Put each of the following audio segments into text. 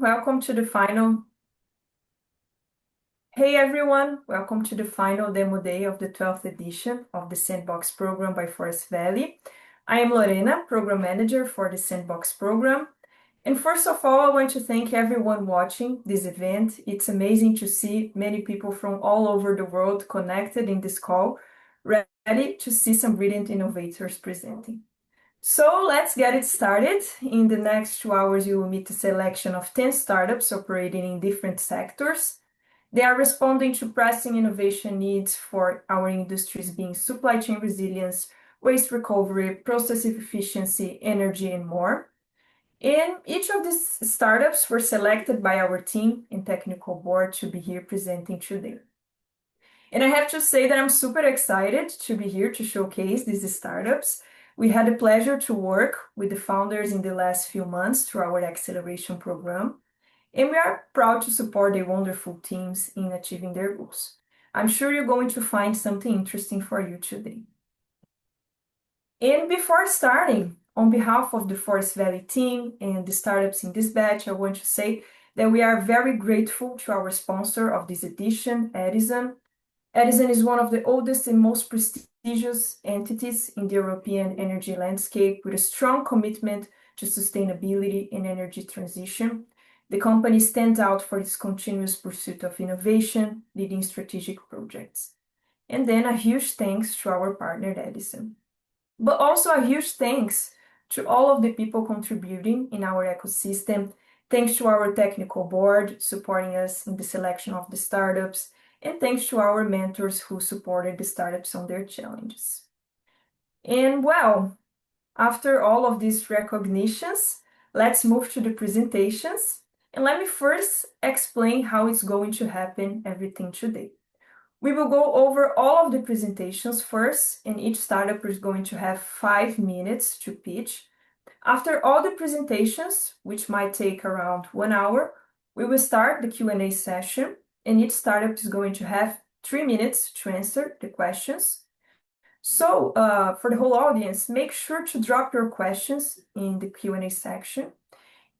welcome to the final. Hey everyone, welcome to the final demo day of the 12th edition of the Sandbox program by Forest Valley. I am Lorena, Program Manager for the Sandbox program. And first of all, I want to thank everyone watching this event. It's amazing to see many people from all over the world connected in this call, ready to see some brilliant innovators presenting. So let's get it started. In the next 2 hours, you will meet a selection of 10 startups operating in different sectors. They are responding to pressing innovation needs for our industries being supply chain resilience, waste recovery, process efficiency, energy, and more. And each of these startups were selected by our team and technical board to be here presenting today. And I have to say that I'm super excited to be here to showcase these startups. We had the pleasure to work with the founders in the last few months through our acceleration program, and we are proud to support the wonderful teams in achieving their goals. I'm sure you're going to find something interesting for you today. And before starting, on behalf of the Forest Valley team and the startups in this batch, I want to say that we are very grateful to our sponsor of this edition, Edison. Edison is one of the oldest and most prestigious entities in the European energy landscape with a strong commitment to sustainability and energy transition. The company stands out for its continuous pursuit of innovation, leading strategic projects. And then a huge thanks to our partner Edison. But also a huge thanks to all of the people contributing in our ecosystem. Thanks to our technical board supporting us in the selection of the startups, and thanks to our mentors who supported the startups on their challenges. And well, after all of these recognitions, let's move to the presentations. And let me first explain how it's going to happen everything today. We will go over all of the presentations first, and each startup is going to have 5 minutes to pitch. After all the presentations, which might take around 1 hour, we will start the Q&A session, and each startup is going to have 3 minutes to answer the questions. So for the whole audience, make sure to drop your questions in the Q&A section.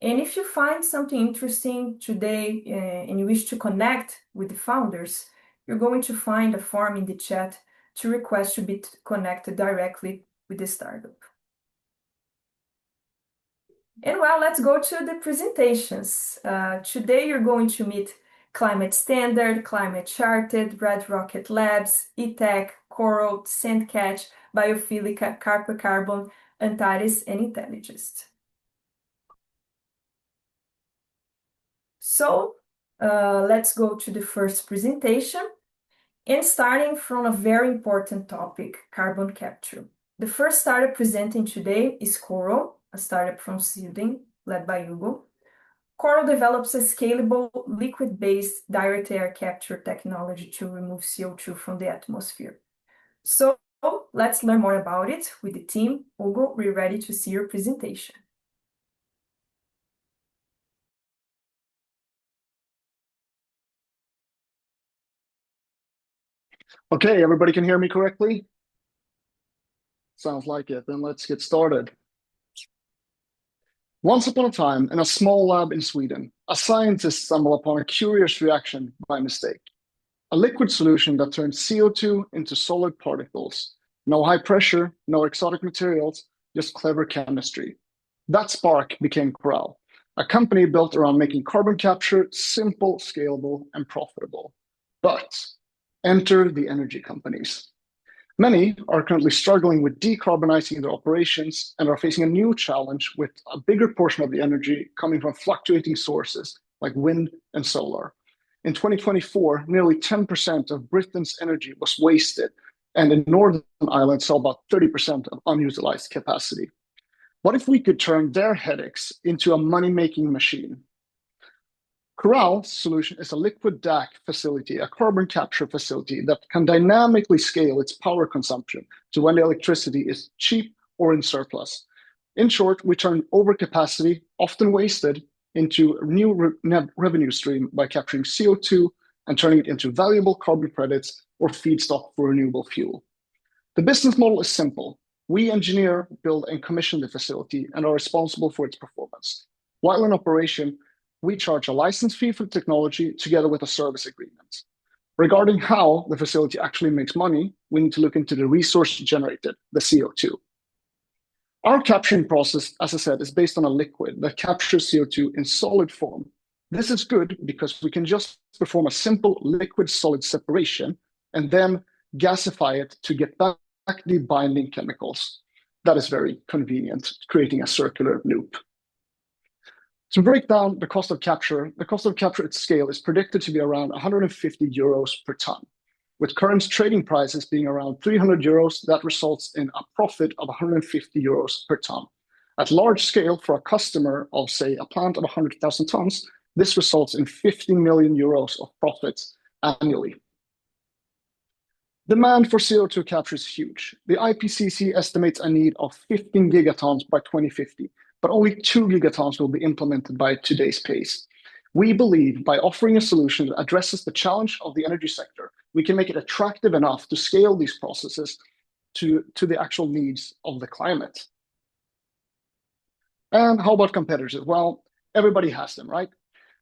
And if you find something interesting today and you wish to connect with the founders, you're going to find a form in the chat to request to be connected directly with the startup. And well, let's go to the presentations. Today you're going to meet Climate Standard, ClimateCharted, Red Rocket Labs, ETAK, Korall, Sandcatch, Biophilica, Carpe Carbon, Antares, and Intelligest. So let's go to the first presentation, and starting from a very important topic, carbon capture. The first startup presenting today is Korall, a startup from Sweden led by Hugo. Korall develops a scalable liquid-based direct air capture technology to remove CO2 from the atmosphere. So let's learn more about it with the team. Hugo, we're ready to see your presentation. Okay, everybody can hear me correctly? Sounds like it. Then let's get started. Once upon a time, in a small lab in Sweden, a scientist stumbled upon a curious reaction by mistake. A liquid solution that turned CO2 into solid particles. No high pressure, no exotic materials, just clever chemistry. That spark became Korall, a company built around making carbon capture simple, scalable, and profitable. But enter the energy companies. Many are currently struggling with decarbonizing their operations and are facing a new challenge with a bigger portion of the energy coming from fluctuating sources like wind and solar. In 2024, nearly 10% of Britain's energy was wasted, and in Northern Ireland saw about 30% of unutilized capacity. What if we could turn their headaches into a money-making machine? Korall's solution is a liquid DAK facility, a carbon capture facility that can dynamically scale its power consumption to when the electricity is cheap or in surplus. In short, we turn overcapacity, often wasted, into a new revenue stream by capturing CO2 and turning it into valuable carbon credits or feedstock for renewable fuel. The business model is simple. We engineer, build, and commission the facility and are responsible for its performance. While in operation, we charge a license fee for the technology together with a service agreement. Regarding how the facility actually makes money, we need to look into the resource generated, the CO2. Our capturing process, as I said, is based on a liquid that captures CO2 in solid form. This is good because we can just perform a simple liquid-solid separation and then gasify it to get back the binding chemicals. That is very convenient, creating a circular loop. To break down the cost of capture at scale is predicted to be around 150 euros per ton. With current trading prices being around 300 euros, that results in a profit of 150 euros per ton. At large scale, for a customer of, say, a plant of 100,000 tons, this results in 15 million euros of profits annually. Demand for CO2 capture is huge. The IPCC estimates a need of 15 gigatons by 2050, but only 2 gigatons will be implemented by today's pace. We believe by offering a solution that addresses the challenge of the energy sector, we can make it attractive enough to scale these processes to the actual needs of the climate. And how about competitors? Well, everybody has them, right?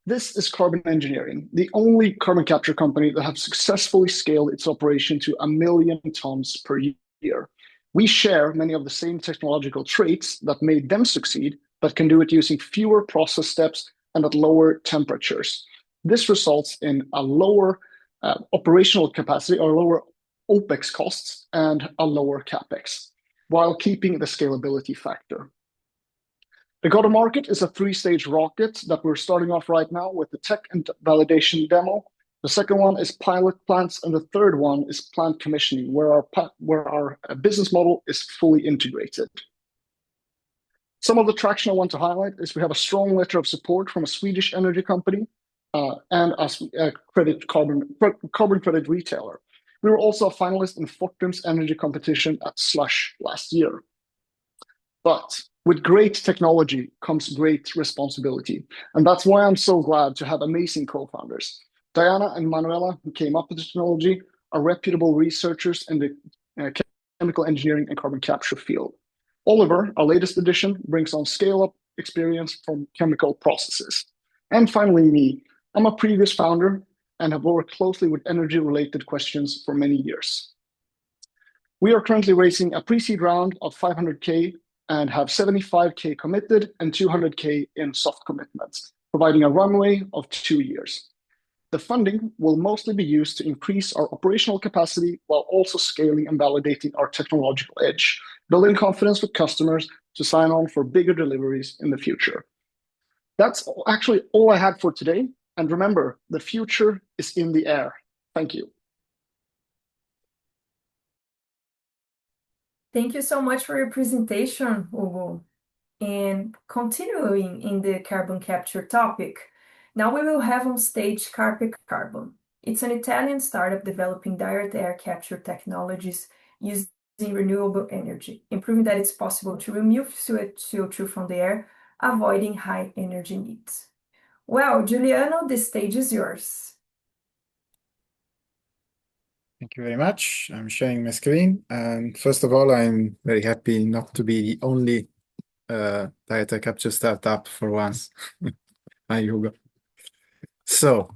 This is Carbon Engineering, the only carbon capture company that has successfully scaled its operation to 1 million tons per year. We share many of the same technological traits that made them succeed, but can do it using fewer process steps and at lower temperatures. This results in a lower operational capacity or lower OPEX costs and a lower CapEx, while keeping the scalability factor. The go-to-market is a 3-stage rocket that we're starting off right now with the tech and validation demo. The second one is pilot plants, and the third one is plant commissioning, where our business model is fully integrated. Some of the traction I want to highlight is we have a strong letter of support from a Swedish energy company and a carbon credit retailer. We were also a finalist in Fortum's energy competition at Slush last year. But with great technology comes great responsibility, and that's why I'm so glad to have amazing co-founders. Diana and Manuela, who came up with the technology, are reputable researchers in the chemical engineering and carbon capture field. Oliver, our latest addition, brings on scale-up experience from chemical processes. And finally, me. I'm a previous founder and have worked closely with energy-related questions for many years. We are currently raising a pre-seed round of 500K and have 75K committed and 200K in soft commitments, providing a runway of 2 years. The funding will mostly be used to increase our operational capacity while also scaling and validating our technological edge, building confidence with customers to sign on for bigger deliveries in the future. That's actually all I had for today. And remember, the future is in the air. Thank you. Thank you so much for your presentation, Hugo. And continuing in the carbon capture topic, now we will have on stage Carpe Carbon. It's an Italian startup developing direct air capture technologies using renewable energy, improving that it's possible to remove CO2 from the air, avoiding high energy needs. Well, Giuliano, the stage is yours. Thank you very much. I'm sharing my screen. And first of all, I'm very happy not to be the only data capture startup for once. Hi, Hugo. So,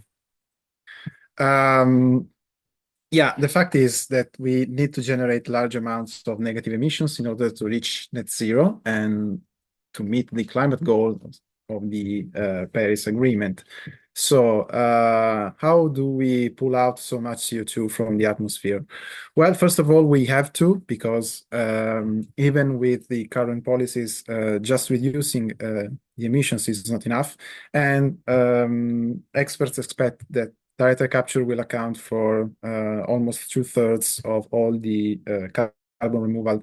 yeah, the fact is that we need to generate large amounts of negative emissions in order to reach net zero and to meet the climate goal of the Paris Agreement. So how do we pull out so much CO2 from the atmosphere? Well, first of all, we have to, because even with the current policies, just reducing the emissions is not enough. And experts expect that direct capture will account for almost 2/3 of all the carbon removal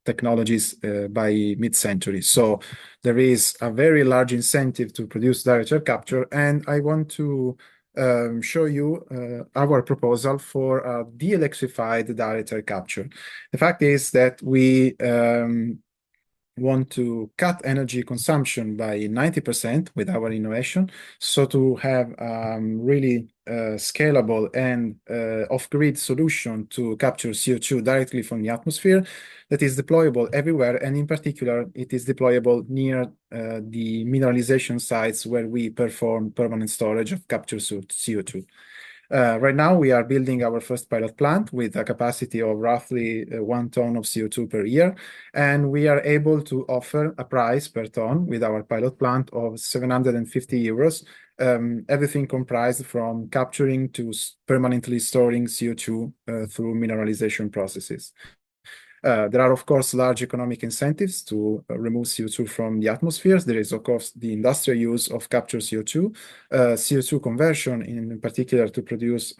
technologies by mid-century. So there is a very large incentive to produce direct air capture, and I want to show you our proposal for a de-electrified direct air capture. The fact is that we want to cut energy consumption by 90% with our innovation. So to have really scalable and off-grid solution to capture CO2 directly from the atmosphere that is deployable everywhere. And in particular, it is deployable near the mineralization sites where we perform permanent storage of captured CO2. Right now, we are building our first pilot plant with a capacity of roughly 1 ton of CO2 per year, and we are able to offer a price per ton with our pilot plant of 750 euros, everything comprised from capturing to permanently storing CO2 through mineralization processes. There are, of course, large economic incentives to remove CO2 from the atmosphere. There is, of course, the industrial use of captured CO2, CO2 conversion, in particular to produce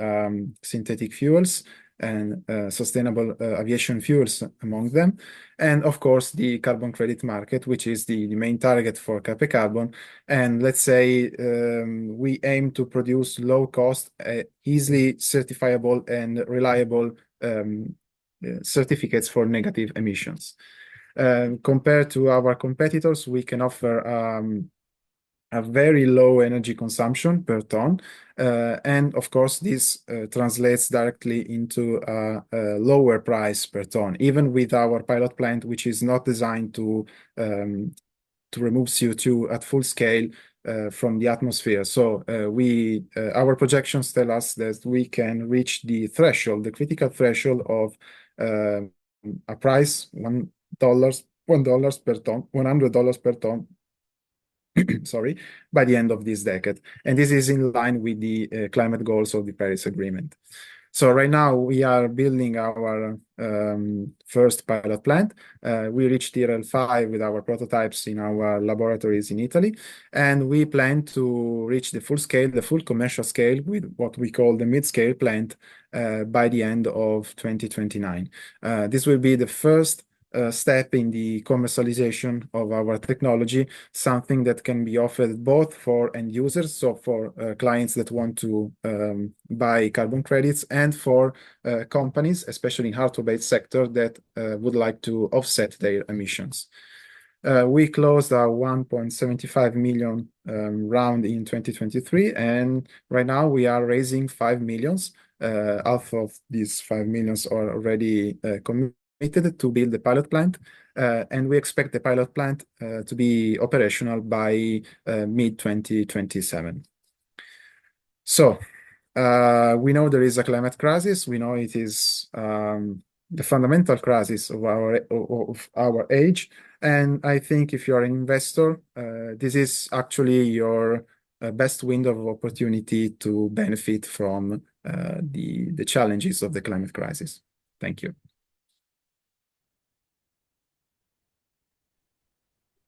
synthetic fuels and sustainable aviation fuels among them. And, of course, the carbon credit market, which is the main target for Carpe Carbon. And let's say we aim to produce low-cost, easily certifiable and reliable certificates for negative emissions. Compared to our competitors, we can offer a very low energy consumption per ton. And of course, this translates directly into a lower price per ton, even with our pilot plant, which is not designed to remove CO2 at full scale from the atmosphere. So our projections tell us that we can reach the threshold, the critical threshold of a price $1 per ton, $100 per ton, sorry, by the end of this decade. And this is in line with the climate goals of the Paris Agreement. So right now we are building our first pilot plant. We reached TRL5 with our prototypes in our laboratories in Italy, and we plan to reach the full scale, the full commercial scale with what we call the mid-scale plant by the end of 2029. This will be the first step in the commercialization of our technology, something that can be offered both for end users, so for clients that want to buy carbon credits, and for companies, especially in hard-to-abate sector, that would like to offset their emissions. We closed our 1.75 million round in 2023, and right now we are raising 5 millions. Half of these 5 millions are already committed to build the pilot plant, and we expect the pilot plant to be operational by mid-2027. So we know there is a climate crisis. We know it is the fundamental crisis of our age, and I think if you are an investor, this is actually your best window of opportunity to benefit from the challenges of the climate crisis. Thank you.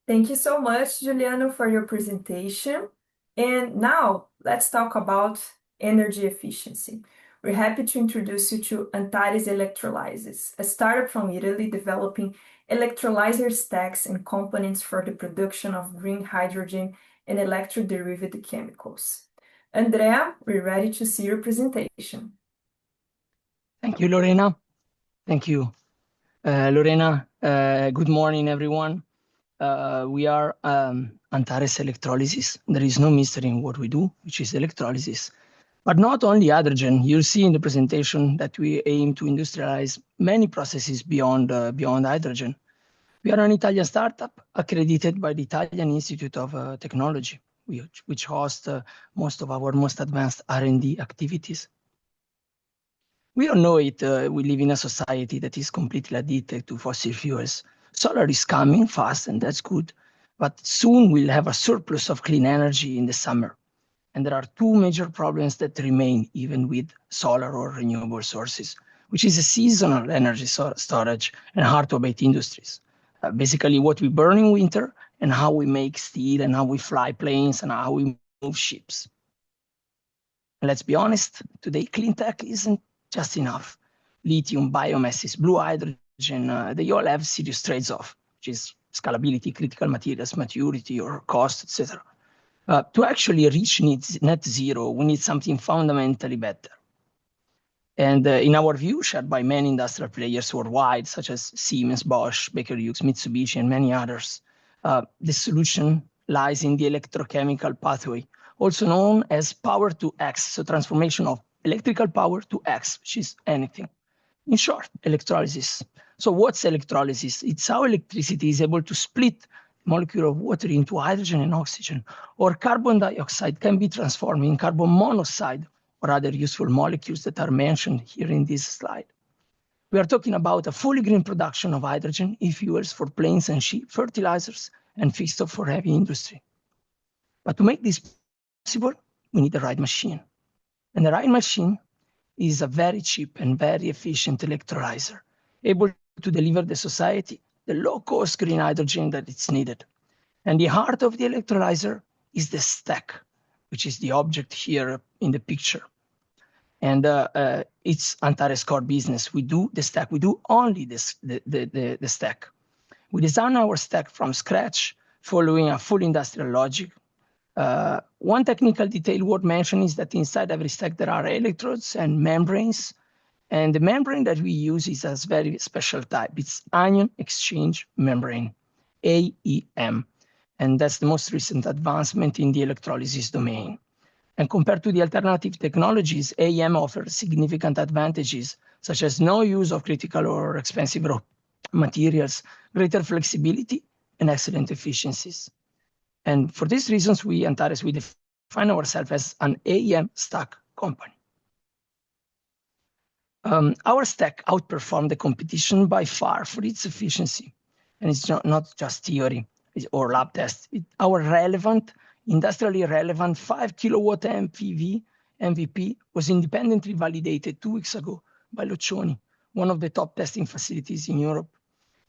Thank you so much, Juliano, for your presentation. And now let's talk about energy efficiency. We're happy to introduce you to Antares Electrolysis, a startup from Italy developing electrolyzer stacks and components for the production of green hydrogen and electro-derivative chemicals. Andrea, we're ready to see your presentation. Thank you, Lorena. Thank you, Lorena. Good morning, everyone. We are Antares Electrolysis. There is no mystery in what we do, which is electrolysis. But not only hydrogen. You'll see in the presentation that we aim to industrialize many processes beyond hydrogen. We are an Italian startup accredited by the Italian Institute of Technology, which hosts most of our most advanced R&D activities. We all know it. We live in a society that is completely addicted to fossil fuels. Solar is coming fast, and that's good. But soon we'll have a surplus of clean energy in the summer. And there are two major problems that remain even with solar or renewable sources, which is a seasonal energy storage and hard-to-abate industries. Basically what we burn in winter and how we make steel and how we fly planes and how we move ships. And let's be honest, today clean tech isn't just enough. Lithium, biomasses, blue hydrogen, they all have serious trades-off, which is scalability, critical materials, maturity, or cost, etc. To actually reach net zero, we need something fundamentally better. And in our view, shared by many industrial players worldwide, such as Siemens, Bosch, Baker Hughes, Mitsubishi, and many others, the solution lies in the electrochemical pathway, also known as power to X, so transformation of electrical power to X, which is anything. In short, electrolysis. So what's electrolysis? It's how electricity is able to split the molecule of water into hydrogen and oxygen, or carbon dioxide can be transformed in carbon monoxide or other useful molecules that are mentioned here in this slide. We are talking about a fully green production of hydrogen, e-fuels for planes and ships, fertilizers, and feedstock for heavy industry. But to make this possible, we need the right machine. And the right machine is a very cheap and very efficient electrolyzer, able to deliver the society the low-cost green hydrogen that it's needed. And the heart of the electrolyzer is the stack, which is the object here in the picture. And it's Antares core business. We do the stack. We do only the stack. We design our stack from scratch, following a full industrial logic. One technical detail worth mentioning is that inside every stack there are electrodes and membranes. And the membrane that we use is a very special type. It's anion exchange membrane, AEM. And that's the most recent advancement in the electrolysis domain. And compared to the alternative technologies, AEM offers significant advantages, such as no use of critical or expensive raw materials, greater flexibility, and excellent efficiencies. And for these reasons, Antares, we define ourselves as an AEM stack company. Our stack outperformed the competition by far for its efficiency. And it's not just theory or lab test. Our relevant, industrially relevant 5 kilowatt MPV MVP was independently validated 2 weeks ago by Loccioni, one of the top testing facilities in Europe.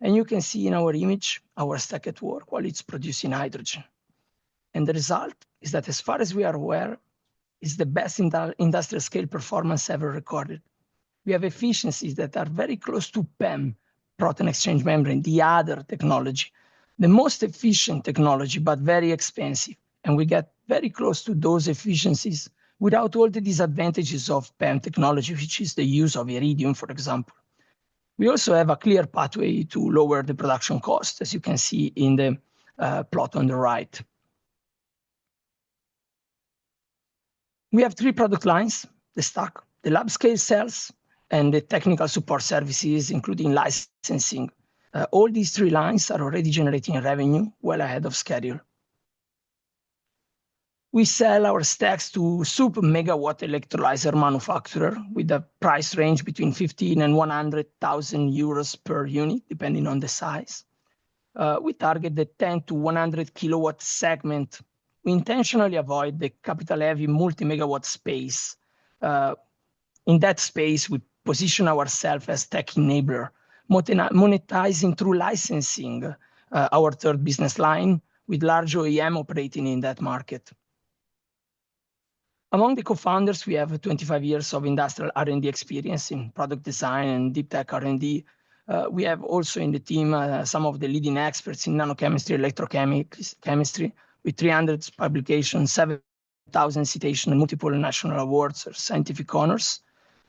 And you can see in our image, our stack at work while it's producing hydrogen. And the result is that, as far as we are aware, is the best industrial scale performance ever recorded. We have efficiencies that are very close to PEM, proton exchange membrane, the other technology, the most efficient technology, but very expensive. And we get very close to those efficiencies without all the disadvantages of PEM technology, which is the use of iridium, for example. We also have a clear pathway to lower the production cost, as you can see in the plot on the right. We have 3 product lines: the stack, the lab scale cells, and the technical support services, including licensing. All these 3 lines are already generating revenue well ahead of schedule. We sell our stacks to super megawatt electrolyzer manufacturer with a price range between 15 and 100,000 euros per unit, depending on the size. We target the 10 to 100 kilowatt segment. We intentionally avoid the capital-heavy multi-megawatt space. In that space, we position ourselves as tech enabler, monetizing through licensing our 3rd business line, with large OEM operating in that market. Among the co-founders, we have 25 years of industrial R&D experience in product design and deep tech R&D. We have also in the team some of the leading experts in nanochemistry, electrochemistry, with 300 publications, 7,000 citations, and multiple national awards or scientific honors.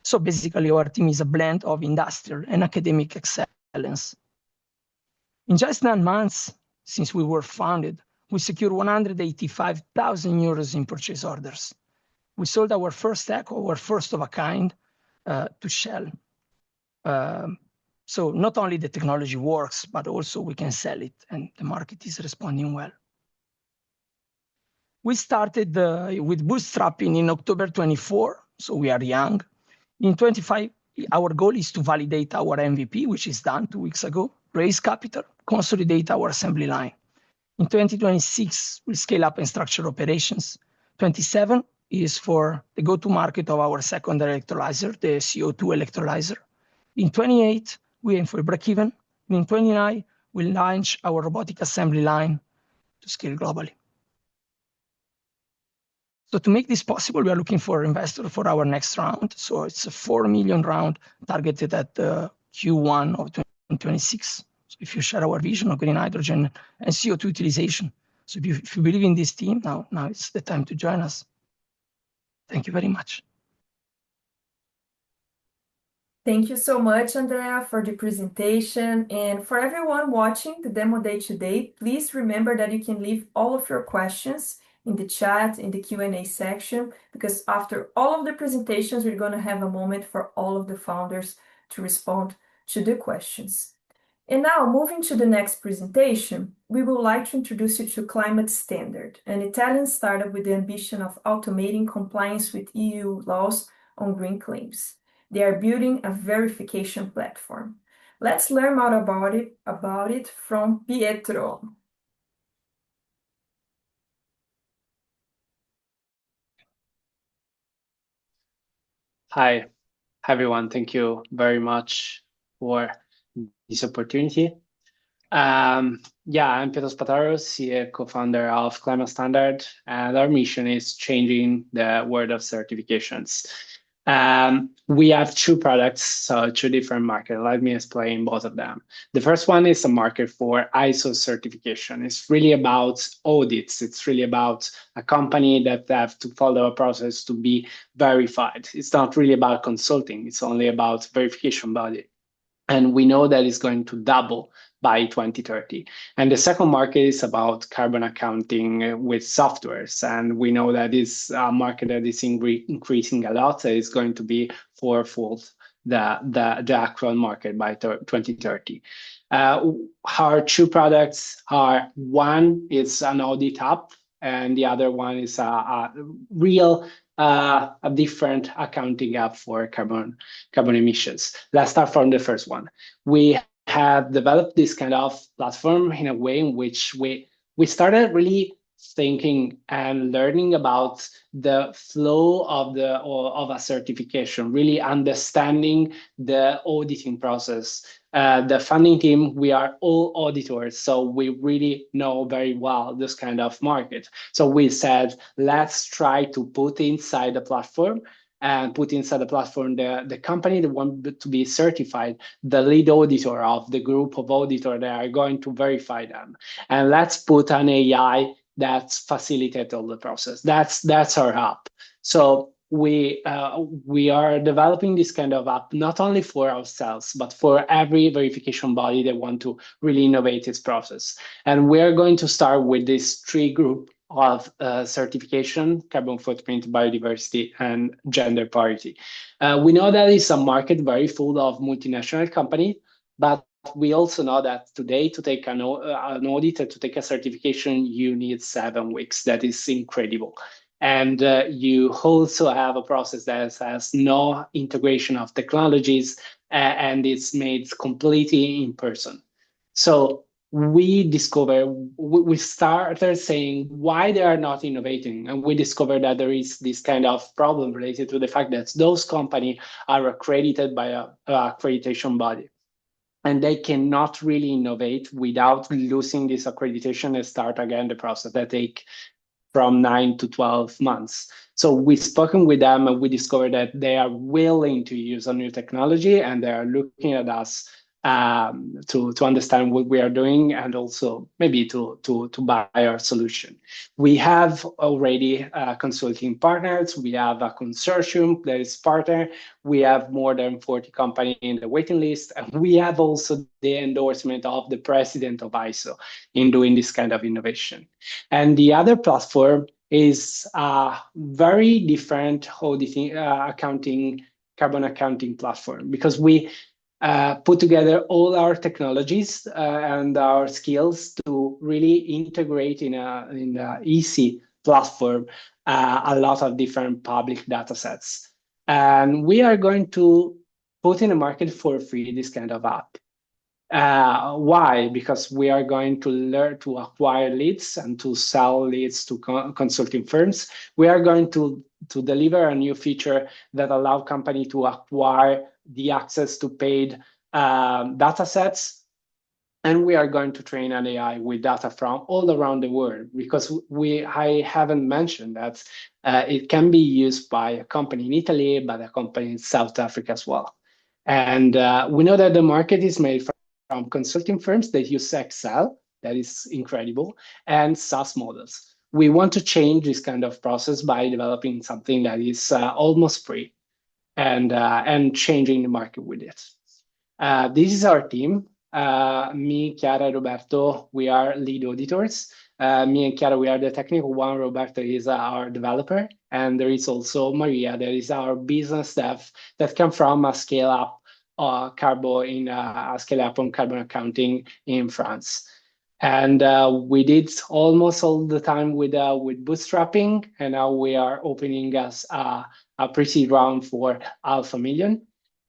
So basically, our team is a blend of industrial and academic excellence. In just 9 months since we were founded, we secured 185,000 euros in purchase orders. We sold our first stack, our first of a kind, to Shell. So not only the technology works, but also we can sell it, and the market is responding well. We started with bootstrapping in October 24, so we are young. In 25, our goal is to validate our MVP, which is done 2 weeks ago, raise capital, consolidate our assembly line. In 2026, we'll scale up and structure operations. 27 is for the go-to-market of our second electrolyzer, the CO2 electrolyzer. In 28, we aim for a break-even. In 29, we'll launch our robotic assembly line to scale globally. So to make this possible, we are looking for investors for our next round. So it's a 4 million round targeted at Q1 of 2026. So if you share our vision of green hydrogen and CO2 utilization, so if you believe in this team, now it's the time to join us. Thank you very much. Thank you so much, Andrea, for the presentation. And for everyone watching the demo day today, please remember that you can leave all of your questions in the chat, in the Q&A section, because after all of the presentations, we're going to have a moment for all of the founders to respond to the questions. And now, moving to the next presentation, we would like to introduce you to Climate Standard, an Italian startup with the ambition of automating compliance with EU laws on green claims. They are building a verification platform. Let's learn more about it from Pietro. Hi, everyone. Thank you very much for this opportunity. I'm Pietro Spataro, CEO, co-founder of Climate Standard, and our mission is changing the world of certifications. We have two products, so two different markets. Let me explain both of them. The first one is a market for ISO certification. It's really about audits. It's really about a company that have to follow a process to be verified. It's not really about consulting. It's only about verification body. And we know that it's going to double by 2030. And the second market is about carbon accounting with softwares. And we know that it's a market that is increasing a lot. So it's going to be fourfold the actual market by 2030. Our two products are, one is an audit app, and the other one is a different accounting app for carbon emissions. Let's start from the first one. We have developed this kind of platform in a way in which we started really thinking and learning about the flow of a certification, really understanding the auditing process. The funding team, we are all auditors, so we really know very well this kind of market. So we said, let's try to put inside the platform the company that wants to be certified, the lead auditor of the group of auditors that are going to verify them. And let's put an AI that facilitates all the process. That's our app. So we are developing this kind of app not only for ourselves, but for every verification body that want to really innovate its process. And we are going to start with this three group of certification: carbon footprint, biodiversity, and gender parity. We know that it's a market very full of multinational companies, but we also know that today to take an audit, to take a certification, you need 7 weeks. That is incredible. And you also have a process that has no integration of technologies, and it's made completely in person. So we started saying why they are not innovating, and we discovered that there is this kind of problem related to the fact that those companies are accredited by a accreditation body, and they cannot really innovate without losing this accreditation and start again the process that take from 9 to 12 months. So we've spoken with them, and we discovered that they are willing to use a new technology, and they are looking at us to understand what we are doing, and also maybe to buy our solution. We have already consulting partners. We have a consortium that is partner. We have more than 40 companies in the waiting list, and we have also the endorsement of the president of ISO in doing this kind of innovation. And the other platform is a very different auditing, carbon accounting platform, because we put together all our technologies and our skills to really integrate in a easy platform a lot of different public data sets. And we are going to put in the market for free this kind of app. Why? Because we are going to learn to acquire leads and to sell leads to consulting firms. We are going to deliver a new feature that allow company to acquire the access to paid data sets. And we are going to train an AI with data from all around the world, because I haven't mentioned that it can be used by a company in Italy, but a company in South Africa as well. And we know that the market is made from consulting firms that use Excel, that is incredible, and SaaS models. We want to change this kind of process by developing something that is almost free. and changing the market with it. This is our team. Me, Chiara, Roberto, we are lead auditors. Me and Chiara, we are the technical one. Roberto is our developer. And there is also Maria, that is our business dev that come from a scale up carbon on carbon accounting in France. And we did almost all the time with bootstrapping, and now we are opening us a pre-seed round for $500,000.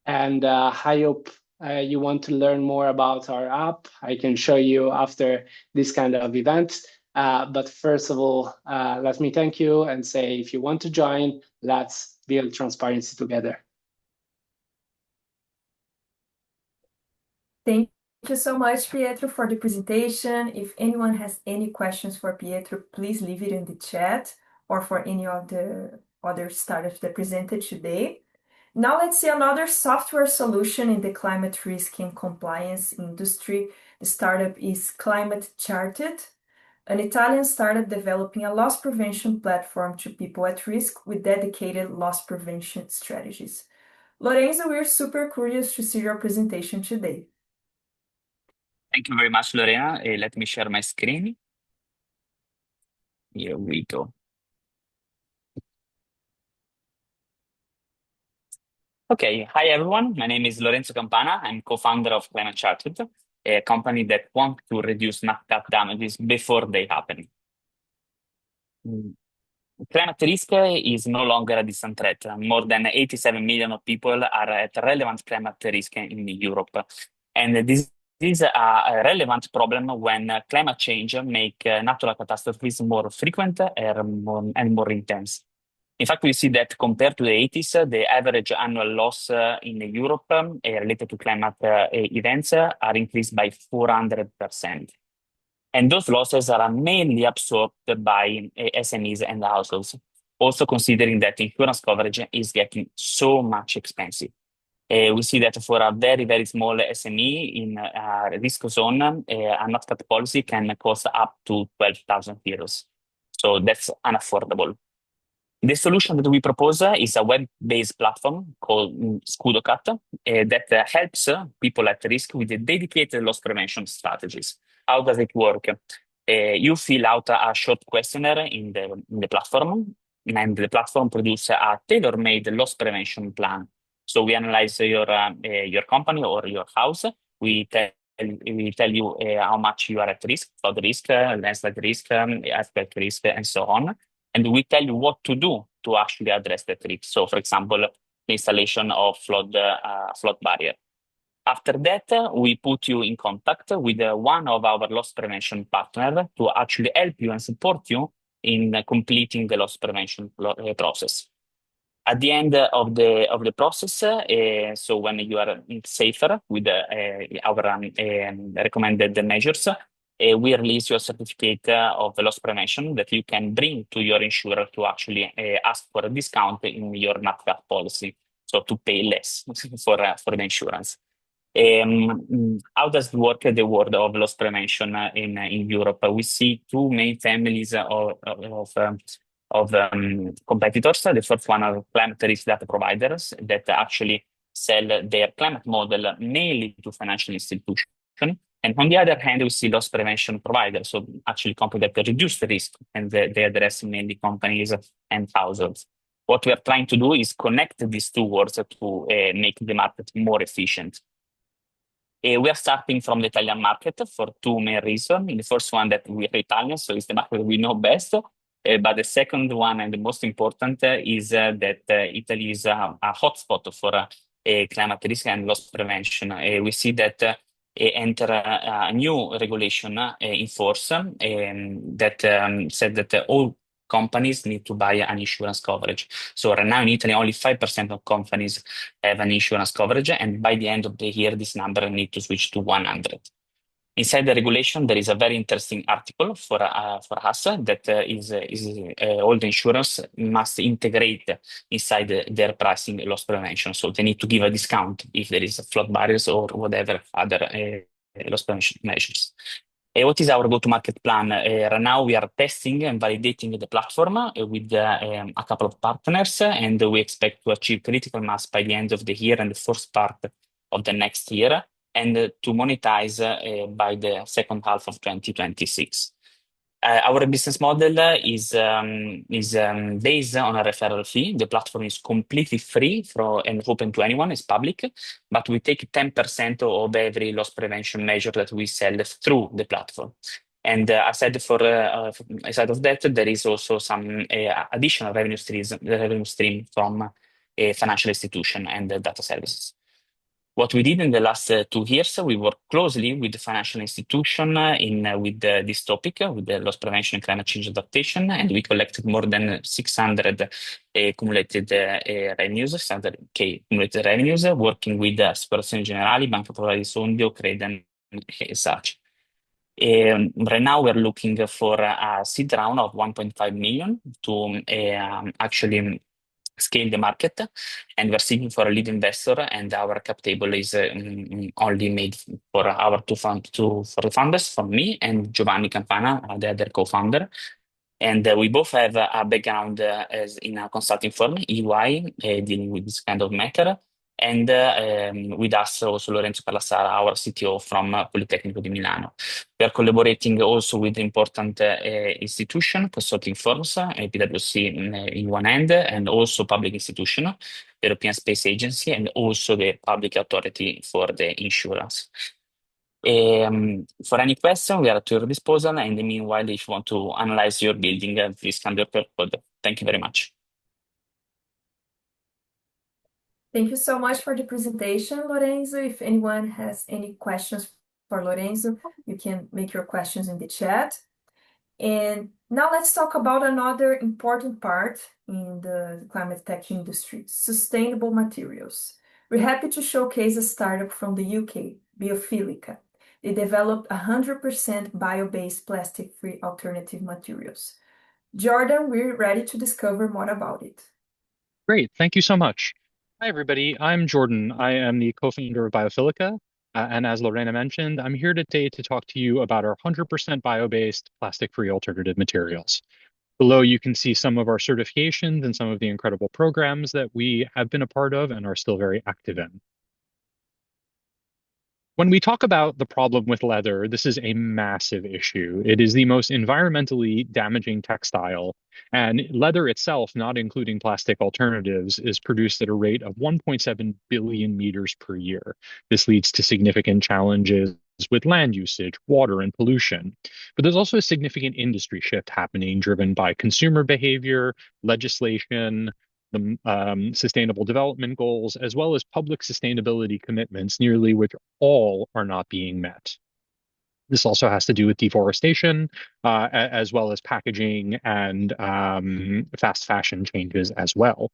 And I hope you want to learn more about our app. I can show you after this kind of event. But first of all, let me thank you and say, if you want to join, let's build transparency together. Thank you so much, Pietro, for the presentation. If anyone has any questions for Pietro, please leave it in the chat or for any of the other startups that presented today. Now let's see another software solution in the climate risk and compliance industry. The startup is ClimateCharted, an Italian startup developing a loss prevention platform to people at risk with dedicated loss prevention strategies. Lorenzo, we're super curious to see your presentation today. Thank you very much, Lorena. Let me share my screen. Here we go. Okay, hi everyone. My name is Lorenzo Campana. I'm co-founder of ClimateCharted, a company that wants to reduce NatCat damages before they happen. Climate risk is no longer a distant threat. More than 87 million of people are at relevant climate risk in Europe. And this is a relevant problem when climate change makes natural catastrophes more frequent and more intense. In fact, we see that compared to the 80s, the average annual loss in Europe related to climate events are increased by 400%. And those losses are mainly absorbed by SMEs and households, also considering that insurance coverage is getting so much expensive. We see that for a very, very small SME in a risk zone, a NatCat policy can cost up to 12,000 euros. So that's unaffordable. The solution that we propose is a web-based platform called ScudoCat that helps people at risk with the dedicated loss prevention strategies. How does it work? You fill out a short questionnaire in the platform, and the platform produces a tailor-made loss prevention plan. So we analyze your company or your house. We tell you how much you are at risk, flood risk, landslide risk, earthquake risk, and so on. And we tell you what to do to actually address that risk. So, for example, the installation of flood barrier. After that, we put you in contact with one of our loss prevention partners to actually help you and support you in completing the loss prevention process. At the end of the process, so when you are safer with our recommended measures, we release your certificate of loss prevention that you can bring to your insurer to actually ask for a discount in your NatCat policy, so to pay less for the insurance. How does it work, the world of loss prevention in Europe? We see two main families of competitors. The first one are climate risk data providers that actually sell their climate model mainly to financial institutions. And on the other hand, we see loss prevention providers, so actually companies that reduce the risk, and they address mainly companies and households. What we are trying to do is connect these two worlds to make the market more efficient. We are starting from the Italian market for two main reasons. The first one, that we are Italian, so it's the market we know best. But the second one, and the most important, is that Italy is a hotspot for climate risk and loss prevention. We see that enter a new regulation in force that said that all companies need to buy an insurance coverage. So right now in Italy, only 5% of companies have an insurance coverage, and by the end of the year, this number needs to switch to 100. Inside the regulation, there is a very interesting article for us that is all the insurance must integrate inside their pricing loss prevention. So they need to give a discount if there is a flood barriers or whatever other loss prevention measures. What is our go-to-market plan? Right now, we are testing and validating the platform with a couple of partners, and we expect to achieve critical mass by the end of the year and the first part of the next year, and to monetize by the second half of 2026. Our business model is based on a referral fee. The platform is completely free and open to anyone. It's public, but we take 10% of every loss prevention measure that we sell through the platform. And aside of that, there is also some additional revenue stream from a financial institution and data services. What we did in the last 2 years, we worked closely with the financial institution with this topic, with the loss prevention and climate change adaptation, and we collected more than 600 cumulated revenues, 600K cumulated revenues, working with Assicurazioni Generali, Banca Popolare di Sondrio, Credem, and such. Right now, we're looking for a seed round of 1.5 million to actually scale the market, and we're seeking for a lead investor, and our cap table is only made for our for the founders, for me and Giovanni Campana, the other co-founder. And we both have a background as in a consulting firm, EY, dealing with this kind of matter. And with us also Lorenzo Callassara, our CTO from Politecnico di Milano. We are collaborating also with important institution, consulting firms, PwC in one end, and also public institution, the European Space Agency, and also the public authority for the insurance. For any question, we are at your disposal. And in the meanwhile, if you want to analyze your building, please scan the QR code. Thank you very much. Thank you so much for the presentation, Lorenzo. If anyone has any questions for Lorenzo, you can make your questions in the chat. And now let's talk about another important part in the climate tech industry, sustainable materials. We're happy to showcase a startup from the UK, Biophilica. They developed 100% bio-based plastic-free alternative materials. Jordan, we're ready to discover more about it. Great, thank you so much. Hi, everybody. I'm Jordan. I am the co-founder of Biophilica. And as Lorena mentioned, I'm here today to talk to you about our 100% bio-based plastic-free alternative materials. Below, you can see some of our certifications and some of the incredible programs that we have been a part of and are still very active in. When we talk about the problem with leather, this is a massive issue. It is the most environmentally damaging textile, and leather itself, not including plastic alternatives, is produced at a rate of 1.7 billion meters per year. This leads to significant challenges with land usage, water, and pollution. But there's also a significant industry shift happening, driven by consumer behavior, legislation, the Sustainable Development Goals, as well as public sustainability commitments, nearly which all are not being met. This also has to do with deforestation, as well as packaging and fast fashion changes as well.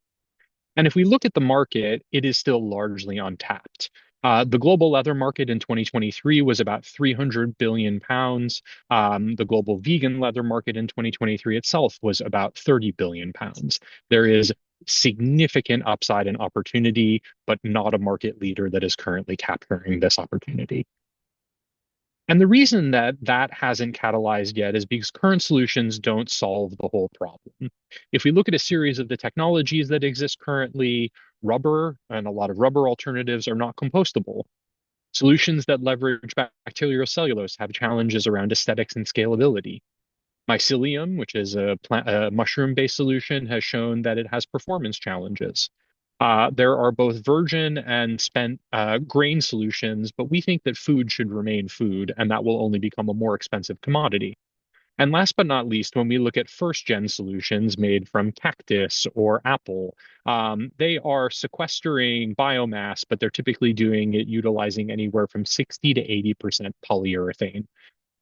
And if we look at the market, it is still largely untapped. The global leather market in 2023 was about 300 billion pounds. The global vegan leather market in 2023 itself was about 30 billion pounds. There is significant upside and opportunity, but not a market leader that is currently capturing this opportunity. And the reason that that hasn't catalyzed yet is because current solutions don't solve the whole problem. If we look at a series of the technologies that exist currently, rubber and a lot of rubber alternatives are not compostable. Solutions that leverage bacterial cellulose have challenges around aesthetics and scalability. Mycelium, which is a mushroom-based solution, has shown that it has performance challenges. There are both virgin and spent grain solutions, but we think that food should remain food, and that will only become a more expensive commodity. And last but not least, when we look at first-gen solutions made from cactus or apple, they are sequestering biomass, but they're typically doing it utilizing anywhere from 60 to 80% polyurethane.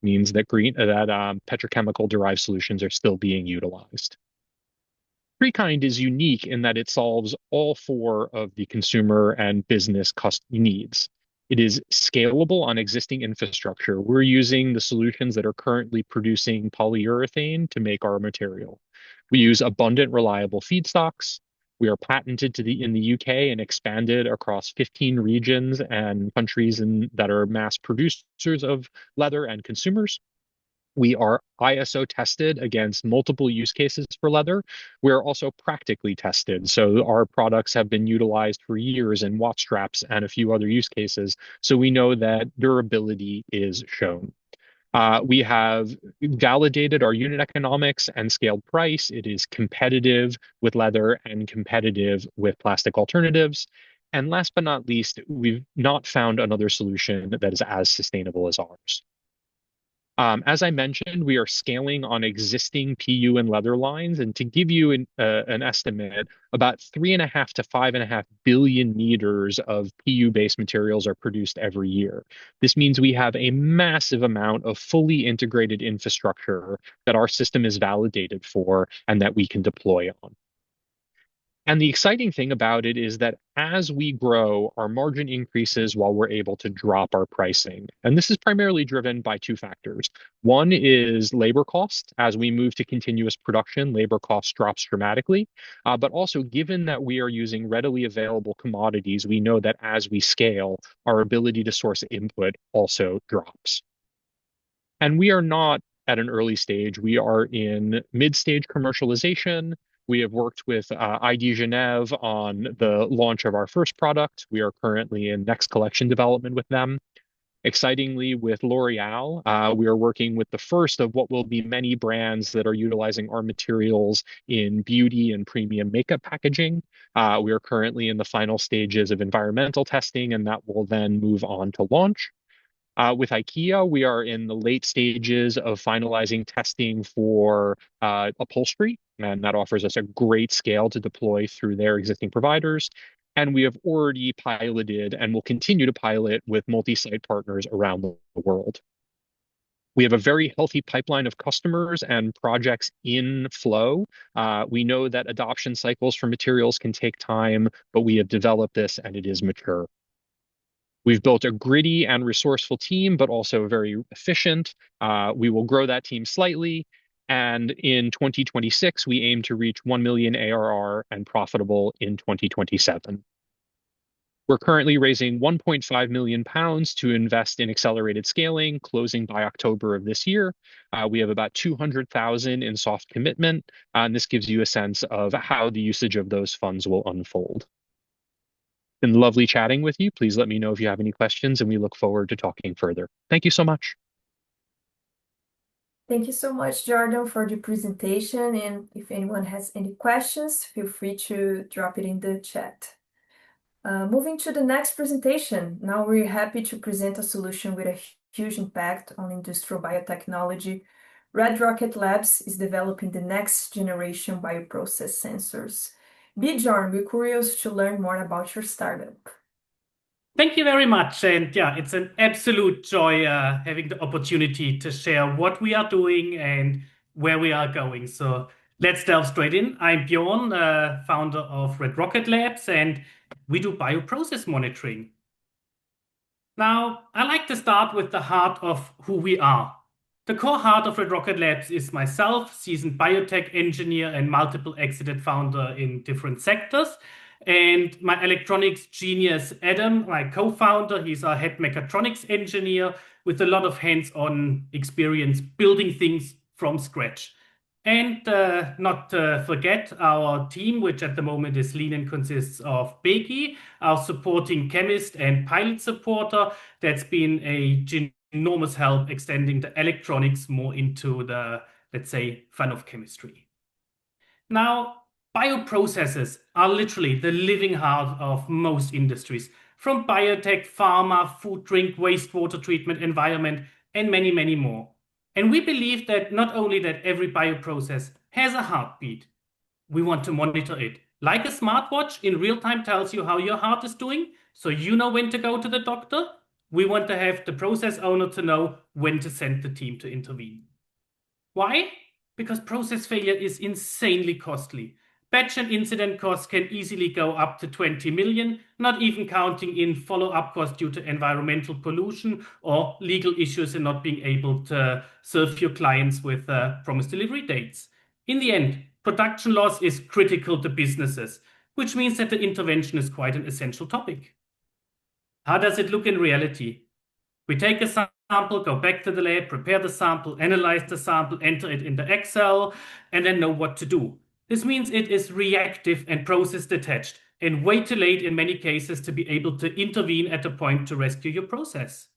Means that petrochemical derived solutions are still being utilized. Prekind is unique in that it solves all 4 of the consumer and business needs. It is scalable on existing infrastructure. We're using the solutions that are currently producing polyurethane to make our material. We use abundant, reliable feedstocks. We are patented in the UK and expanded across 15 regions and countries that are mass producers of leather and consumers. We are ISO tested against multiple use cases for leather. We're also practically tested. So our products have been utilized for years in watch straps and a few other use cases. So we know that durability is shown. We have validated our unit economics and scaled price. It is competitive with leather and competitive with plastic alternatives. And last but not least, we've not found another solution that is as sustainable as ours. As I mentioned, we are scaling on existing PU and leather lines, and to give you an estimate, about 3.5 to 5.5 billion meters of PU-based materials are produced every year. This means we have a massive amount of fully integrated infrastructure that our system is validated for and that we can deploy on. And the exciting thing about it is that as we grow, our margin increases while we're able to drop our pricing. And this is primarily driven by two factors. One is labor cost. As we move to continuous production, labor cost drops dramatically. But also, given that we are using readily available commodities, we know that as we scale, our ability to source input also drops. And we are not at an early stage. We are in mid-stage commercialization. We have worked with ID Genève on the launch of our first product. We are currently in next collection development with them. Excitingly, with L'Oreal, we are working with the first of what will be many brands that are utilizing our materials in beauty and premium makeup packaging. We are currently in the final stages of environmental testing, and that will then move on to launch. With IKEA, we are in the late stages of finalizing testing for upholstery, and that offers us a great scale to deploy through their existing providers. And we have already piloted and will continue to pilot with multi-site partners around the world. We have a very healthy pipeline of customers and projects in flow. We know that adoption cycles for materials can take time, but we have developed this and it is mature. We've built a gritty and resourceful team, but also very efficient. We will grow that team slightly. And in 2026, we aim to reach 1 million ARR and profitable in 2027. We're currently raising 1.5 million pounds to invest in accelerated scaling, closing by October of this year. We have about 200,000 in soft commitment, and this gives you a sense of how the usage of those funds will unfold. Been lovely chatting with you. Please let me know if you have any questions, and we look forward to talking further. Thank you so much. Thank you so much, Jordan, for the presentation. And if anyone has any questions, feel free to drop it in the chat. Moving to the next presentation, now we're happy to present a solution with a huge impact on industrial biotechnology. Red Rocket Labs is developing the next generation bioprocess sensors. Bjorn, we're curious to learn more about your startup. Thank you very much. And yeah, it's an absolute joy having the opportunity to share what we are doing and where we are going. So let's delve straight in. I'm Bjorn, founder of Red Rocket Labs, and we do bioprocess monitoring. Now, I like to start with the heart of who we are. The core heart of Red Rocket Labs is myself, seasoned biotech engineer and multiple exited founder in different sectors. And my electronics genius, Adam, my co-founder, he's our head mechatronics engineer with a lot of hands-on experience building things from scratch. And not to forget our team, which at the moment is lean and consists of Becky, our supporting chemist and pilot supporter. That's been a enormous help extending the electronics more into the, let's say, fun of chemistry. Now, bioprocesses are literally the living heart of most industries, from biotech, pharma, food, drink, wastewater treatment, environment, and many, many more. And we believe that not only that every bioprocess has a heartbeat, we want to monitor it. Like a smartwatch in real time tells you how your heart is doing, so you know when to go to the doctor. We want to have the process owner to know when to send the team to intervene. Why? Because process failure is insanely costly. Batch and incident costs can easily go up to 20 million, not even counting in follow-up costs due to environmental pollution or legal issues and not being able to serve your clients with promised delivery dates. In the end, production loss is critical to businesses, which means that the intervention is quite an essential topic. How does it look in reality? We take a sample, go back to the lab, prepare the sample, analyze the sample, enter it into Excel, and then know what to do. This means it is reactive and process detached and way too late in many cases to be able to intervene at a point to rescue your process.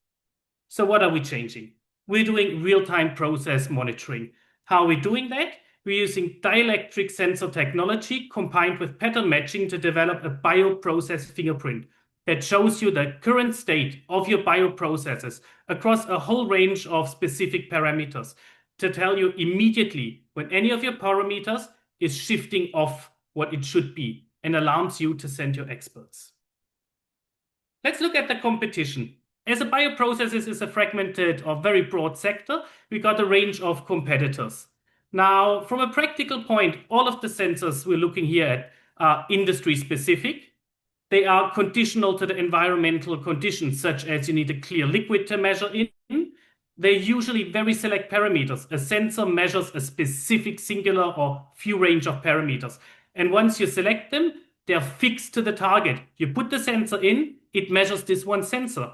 So what are we changing? We're doing real-time process monitoring. How are we doing that? We're using dielectric sensor technology combined with pattern matching to develop a bioprocess fingerprint that shows you the current state of your bioprocesses across a whole range of specific parameters to tell you immediately when any of your parameters is shifting off what it should be and alarms you to send your experts. Let's look at the competition. As a bioprocesses is a fragmented or very broad sector, we got a range of competitors. Now, from a practical point, all of the sensors we're looking here at are industry specific. They are conditional to the environmental conditions, such as you need a clear liquid to measure in. They're usually very select parameters. A sensor measures a specific singular or few range of parameters. And once you select them, they're fixed to the target. You put the sensor in, it measures this one sensor.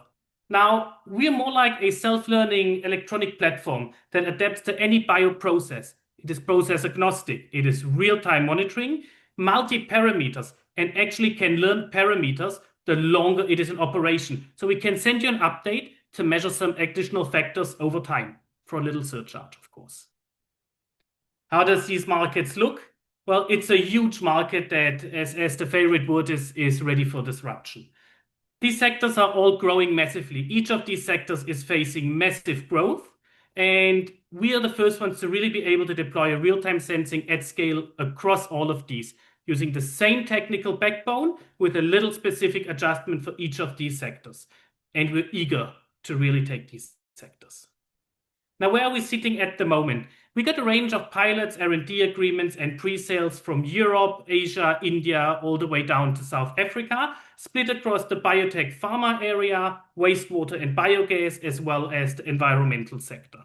Now, we're more like a self-learning electronic platform that adapts to any bioprocess. It is process agnostic. It is real-time monitoring, multi-parameters, and actually can learn parameters the longer it is in operation. So we can send you an update to measure some additional factors over time for a little surcharge, of course. How does these markets look? Well, it's a huge market that, as the favorite word is ready for disruption. These sectors are all growing massively. Each of these sectors is facing massive growth, and we are the first ones to really be able to deploy a real-time sensing at scale across all of these, using the same technical backbone with a little specific adjustment for each of these sectors. And we're eager to really take these sectors. Now, where are we sitting at the moment? We got a range of pilots, R&D agreements, and pre-sales from Europe, Asia, India, all the way down to South Africa, split across the biotech pharma area, wastewater and biogas, as well as the environmental sector.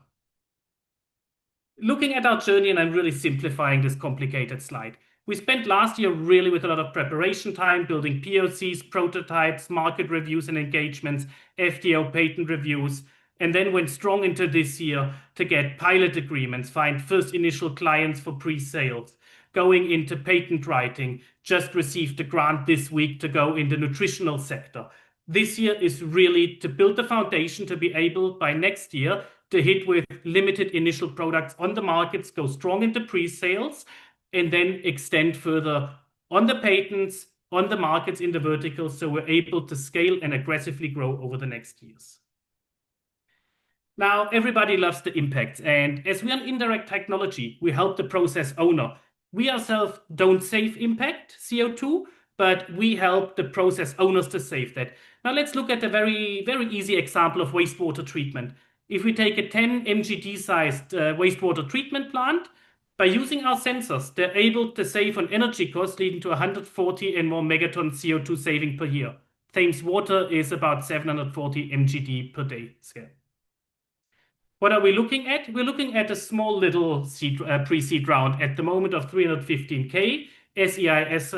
Looking at our journey, and I'm really simplifying this complicated slide, we spent last year really with a lot of preparation time, building POCs, prototypes, market reviews and engagements, FDO patent reviews, and then went strong into this year to get pilot agreements, find first initial clients for pre-sales, going into patent writing, just received a grant this week to go in the nutritional sector. This year is really to build the foundation to be able by next year to hit with limited initial products on the markets, go strong into pre-sales, and then extend further on the patents, on the markets in the verticals, so we're able to scale and aggressively grow over the next years. Now, everybody loves the impacts, and as we're an indirect technology, we help the process owner. We ourselves don't save impact, CO2, but we help the process owners to save that. Now, let's look at a very, very easy example of wastewater treatment. If we take a 10 MGD-sized wastewater treatment plant, by using our sensors, they're able to save on energy costs, leading to 140 and more megaton CO2 saving per year. Thames water is about 740 MGD per day scale. What are we looking at? We're looking at a small little pre-seed round at the moment of 315K, SEIS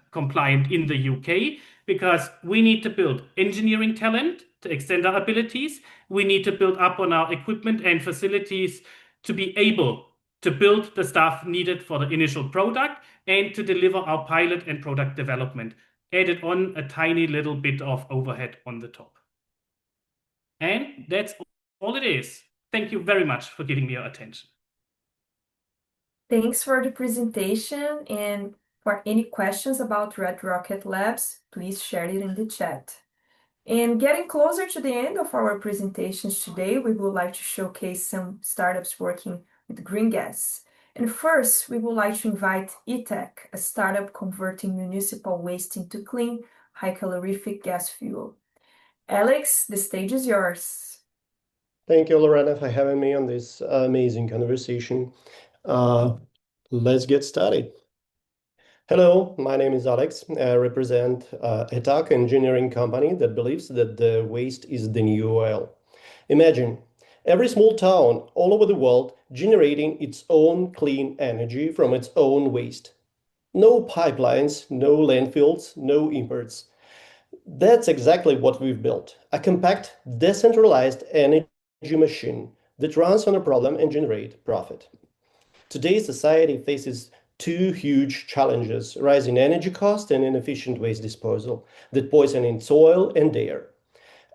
compliant in the UK, because we need to build engineering talent to extend our abilities. We need to build up on our equipment and facilities to be able to build the stuff needed for the initial product and to deliver our pilot and product development. Added on a tiny little bit of overhead on the top. And that's all it is. Thank you very much for giving me your attention. Thanks for the presentation, and for any questions about Red Rocket Labs, please share it in the chat. And getting closer to the end of our presentations today, we would like to showcase some startups working with green gas. And first, we would like to invite ETAK, a startup converting municipal waste into clean, high calorific gas fuel. Alex, the stage is yours. Thank you, Lorena, for having me on this amazing conversation. Let's get started. Hello, my name is Alex. I represent ETAK, engineering company that believes that the waste is the new oil. Imagine every small town all over the world generating its own clean energy from its own waste. No pipelines, no landfills, no imports. That's exactly what we've built, a compact, decentralized energy machine that runs on a problem and generates profit. Today's society faces two huge challenges: rising energy cost and inefficient waste disposal that poison soil and air.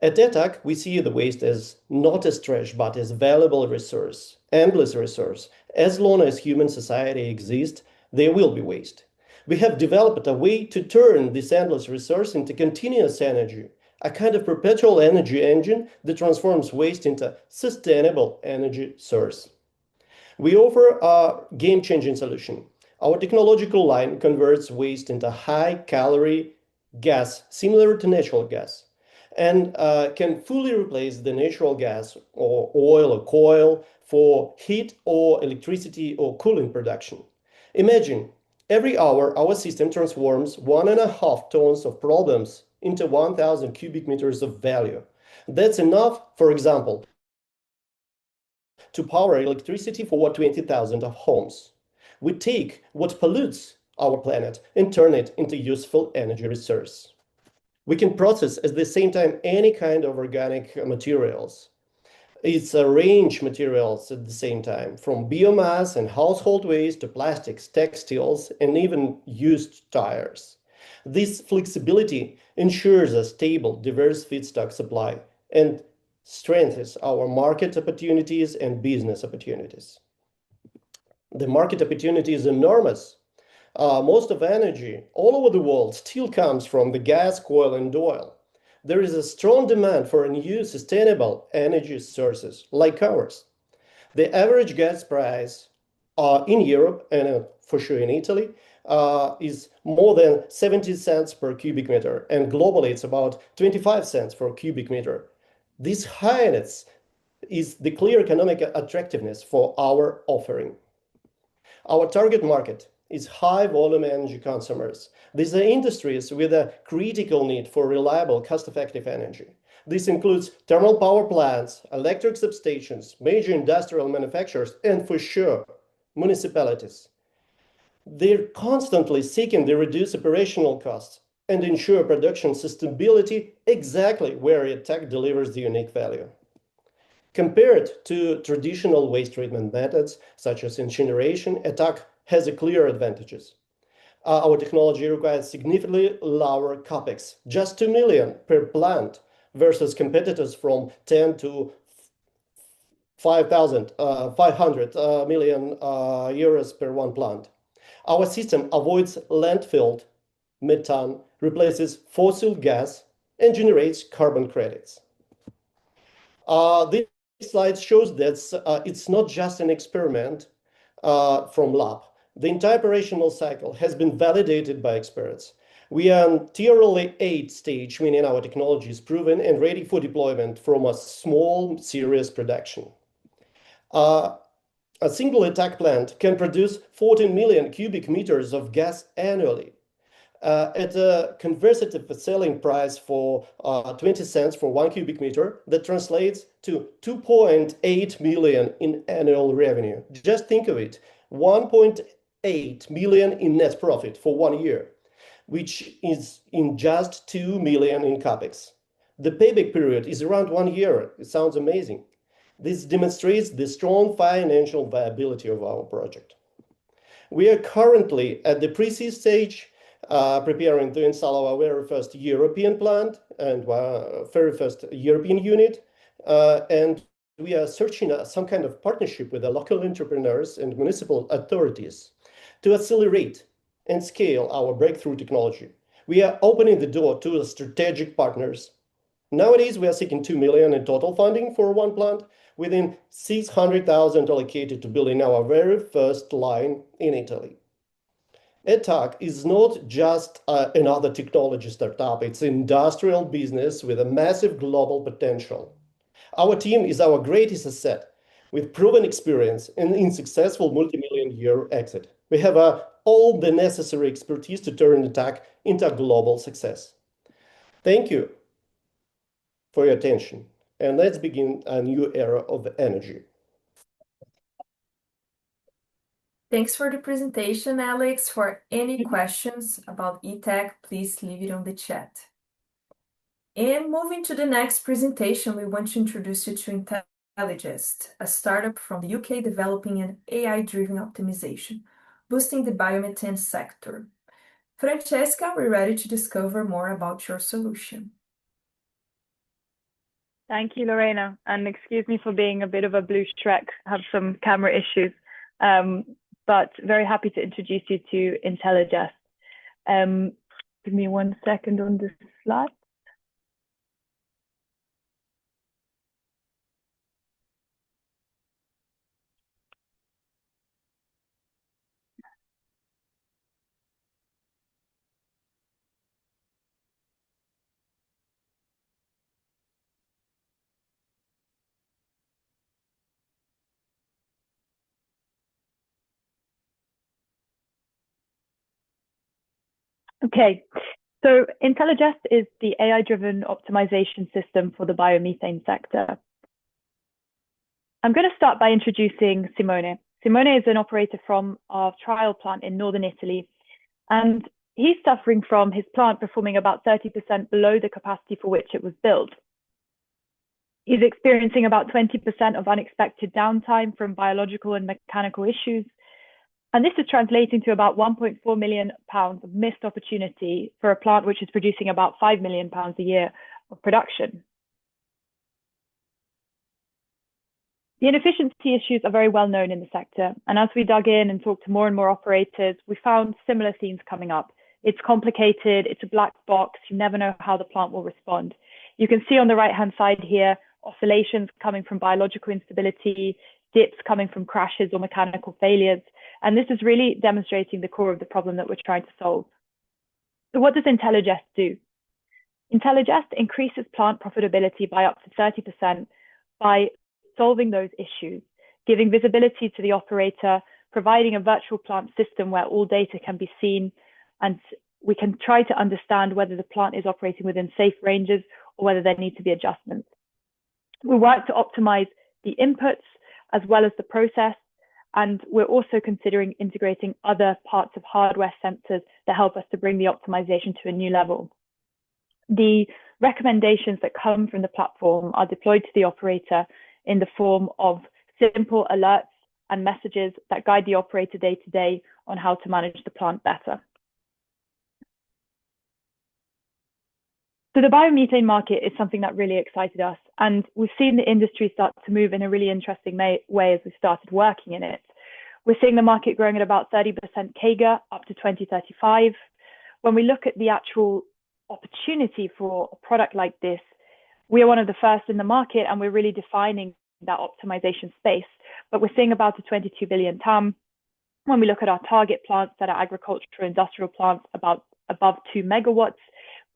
At ETAK, we see the waste as not as trash, but as valuable resource, endless resource. As long as human society exists, there will be waste. We have developed a way to turn this endless resource into continuous energy, a kind of perpetual energy engine that transforms waste into sustainable energy source. We offer a game-changing solution. Our technological line converts waste into high-calorie gas, similar to natural gas, and can fully replace the natural gas or oil or coal for heat or electricity or cooling production. Imagine, every hour our system transforms 1.5 tons of problems into 1,000 cubic meters of value. That's enough, for example, to power electricity for 20,000 of homes. We take what pollutes our planet and turn it into useful energy resource. We can process at the same time any kind of organic materials. It's a range materials at the same time, from biomass and household waste to plastics, textiles, and even used tires. This flexibility ensures a stable, diverse feedstock supply and strengthens our market opportunities and business opportunities. The market opportunity is enormous. Most of energy all over the world still comes from the gas, coal, and oil. There is a strong demand for new sustainable energy sources like ours. The average gas price in Europe and for sure in Italy is more than 70 cents per cubic meter, and globally it's about 25 cents per cubic meter. This highness is the clear economic attractiveness for our offering. Our target market is high-volume energy consumers. These are industries with a critical need for reliable, cost-effective energy. This includes thermal power plants, electric substations, major industrial manufacturers, and for sure, municipalities. They're constantly seeking to reduce operational costs and ensure production sustainability exactly where ETAK delivers the unique value. Compared to traditional waste treatment methods, such as incineration, ETAK has clear advantages. Our technology requires significantly lower capex, just 2 million per plant, versus competitors from 10 to 500 million euros per one plant. Our system avoids landfill methane, replaces fossil gas, and generates carbon credits. This slide shows that it's not just an experiment from lab. The entire operational cycle has been validated by experts. We are in tier 8 stage, meaning our technology is proven and ready for deployment from a small, serious production. A single ETAK plant can produce 14 million cubic meters of gas annually. At a conservative selling price for 20 cents for 1 cubic meter, that translates to 2.8 million in annual revenue. Just think of it, 1.8 million in net profit for 1 year, which is in just 2 million in capex. The payback period is around 1 year. It sounds amazing. This demonstrates the strong financial viability of our project. We are currently at the pre-seed stage, preparing to install our very first European plant and very first European unit. And we are searching some kind of partnership with the local entrepreneurs and municipal authorities to accelerate and scale our breakthrough technology. We are opening the door to strategic partners. Nowadays, we are seeking 2 million in total funding for one plant, within 600,000 allocated to building our very first line in Italy. ETAK is not just another technology startup, it's an industrial business with a massive global potential. Our team is our greatest asset, with proven experience and in successful multi-million-euro exit. We have all the necessary expertise to turn ETAK into a global success. Thank you for your attention, and let's begin a new era of energy. Thanks for the presentation, Alex. For any questions about ETAK, please leave it on the chat. And moving to the next presentation, we want to introduce you to Intelligest, a startup from the UK developing an AI-driven optimization, boosting the biomethane sector. Francesca, we're ready to discover more about your solution. Thank you, Lorena, and excuse me for being a bit of a blue Shrek. I have some camera issues, but very happy to introduce you to Intelligest. Give me 1 second on this slide. Okay, so Intelligest is the AI-driven optimization system for the biomethane sector. I'm going to start by introducing Simone. Simone is an operator from our trial plant in northern Italy, and he's suffering from his plant performing about 30% below the capacity for which it was built. He's experiencing about 20% of unexpected downtime from biological and mechanical issues, and this is translating to about £1.4 million of missed opportunity for a plant which is producing about £5 million a year of production. The inefficiency issues are very well known in the sector, and as we dug in and talked to more and more operators, we found similar themes coming up. It's complicated, it's a black box, you never know how the plant will respond. You can see on the right-hand side here, oscillations coming from biological instability, dips coming from crashes or mechanical failures, and this is really demonstrating the core of the problem that we're trying to solve. So what does Intelligest do? Intelligest increases plant profitability by up to 30% by solving those issues, giving visibility to the operator, providing a virtual plant system where all data can be seen, and we can try to understand whether the plant is operating within safe ranges or whether there need to be adjustments. We work to optimize the inputs as well as the process, and we're also considering integrating other parts of hardware sensors that help us to bring the optimization to a new level. The recommendations that come from the platform are deployed to the operator in the form of simple alerts and messages that guide the operator day to day on how to manage the plant better. So the biomethane market is something that really excited us, and we've seen the industry start to move in a really interesting way as we started working in it. We're seeing the market growing at about 30% CAGR up to 2035. When we look at the actual opportunity for a product like this, we are one of the first in the market, and we're really defining that optimization space. But we're seeing about a 22 billion TAM. When we look at our target plants that are agricultural industrial plants about above 2 megawatts,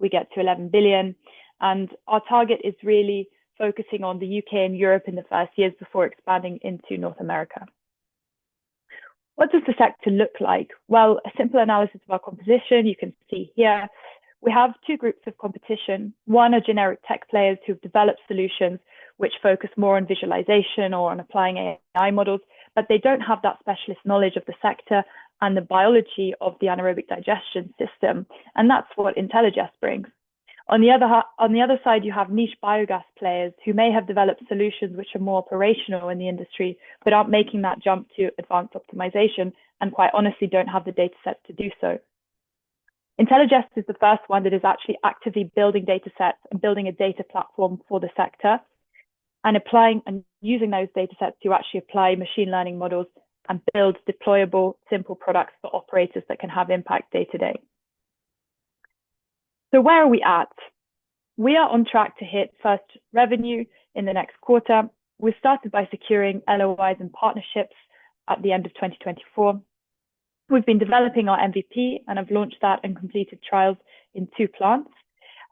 we get to 11 billion. And our target is really focusing on the UK and Europe in the first years before expanding into North America. What does the sector look like? Well, a simple analysis of our composition, you can see here. We have two groups of competition. One are generic tech players who've developed solutions which focus more on visualization or on applying AI models, but they don't have that specialist knowledge of the sector and the biology of the anaerobic digestion system. And that's what Intelligest brings. On the other side, you have niche biogas players who may have developed solutions which are more operational in the industry, but aren't making that jump to advanced optimization and quite honestly don't have the data sets to do so. Intelligest is the first one that is actually actively building data sets and building a data platform for the sector and applying and using those data sets to actually apply machine learning models and build deployable, simple products for operators that can have impact day to day. So where are we at? We are on track to hit first revenue in the next quarter. We started by securing LOIs and partnerships at the end of 2024. We've been developing our MVP and have launched that and completed trials in 2 plants.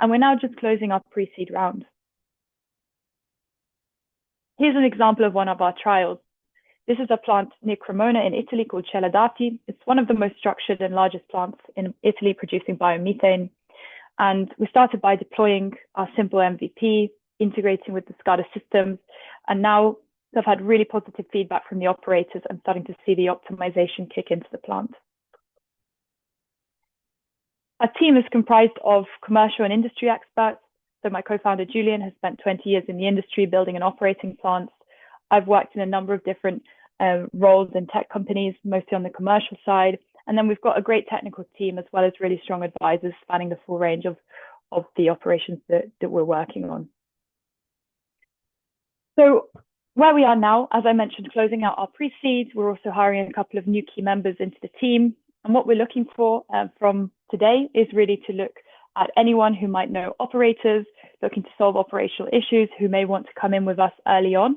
And we're now just closing our pre-seed round. Here's an example of one of our trials. This is a plant near Cremona in Italy called Celadati. It's one of the most structured and largest plants in Italy producing biomethane. And we started by deploying our simple MVP, integrating with the SCADA systems, and now I've had really positive feedback from the operators and starting to see the optimization kick into the plant. Our team is comprised of commercial and industry experts. So my co-founder, Julian, has spent 20 years in the industry building and operating plants. I've worked in a number of different roles in tech companies, mostly on the commercial side. And then we've got a great technical team as well as really strong advisors spanning the full range of the operations that we're working on. So where we are now, as I mentioned, closing out our pre-seed, we're also hiring a couple of new key members into the team. And what we're looking for from today is really to look at anyone who might know operators, looking to solve operational issues, who may want to come in with us early on.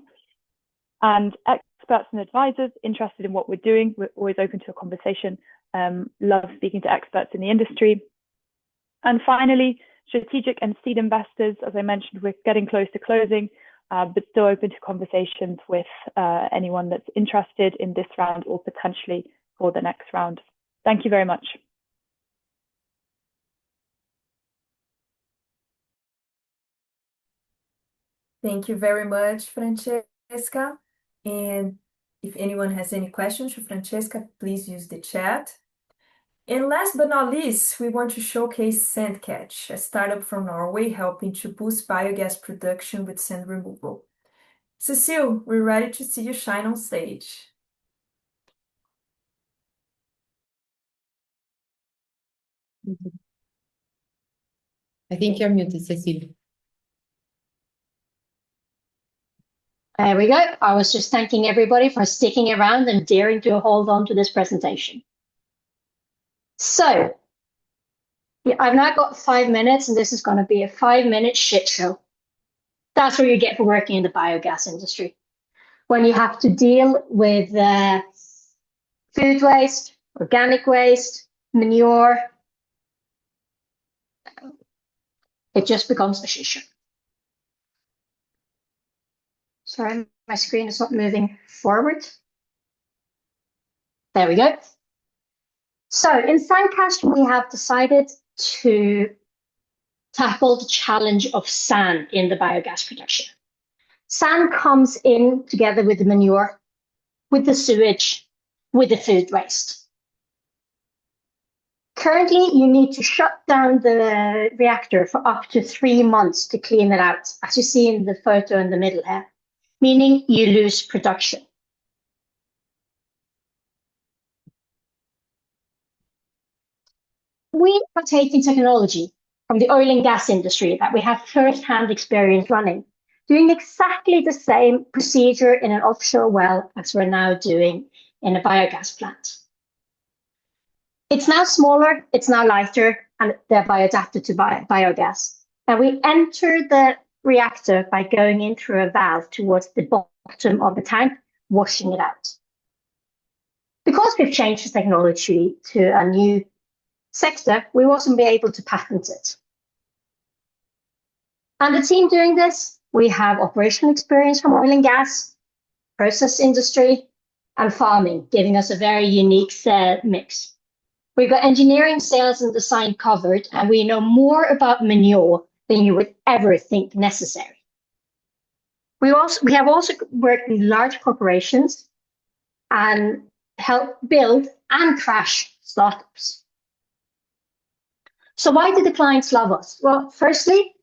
And experts and advisors interested in what we're doing. We're always open to a conversation. Love speaking to experts in the industry. And finally, strategic and seed investors. As I mentioned, we're getting close to closing, but still open to conversations with anyone that's interested in this round or potentially for the next round. Thank you very much. Thank you very much, Francesca. And if anyone has any questions for Francesca, please use the chat. And last but not least, we want to showcase Sandcatch, a startup from Norway helping to boost biogas production with sand removal. Cecile, we're ready to see you shine on stage. I think you're muted, Cecile. There we go. I was just thanking everybody for sticking around and daring to hold on to this presentation. So, yeah, I've now got 5 minutes, and this is going to be a 5-minute shit show. That's what you get for working in the biogas industry. When you have to deal with food waste, organic waste, manure, it just becomes a shit show. Sorry, my screen is not moving forward. There we go. So in Sandcatch, we have decided to tackle the challenge of sand in the biogas production. Sand comes in together with the manure, with the sewage, with the food waste. Currently, you need to shut down the reactor for up to 3 months to clean it out, as you see in the photo in the middle here, meaning you lose production. We are taking technology from the oil and gas industry that we have first-hand experience running, doing exactly the same procedure in an offshore well as we're now doing in a biogas plant. It's now smaller, it's now lighter, and thereby adapted to biogas. And we enter the reactor by going in through a valve towards the bottom of the tank, washing it out. Because we've changed the technology to a new sector, we wasn't be able to patent it. And the team doing this, we have operational experience from oil and gas, process industry, and farming, giving us a very unique mix. We've got engineering, sales, and design covered, and we know more about manure than you would ever think necessary. We have also worked with large corporations and helped build and crash startups. So why do the clients love us? Well, firstly,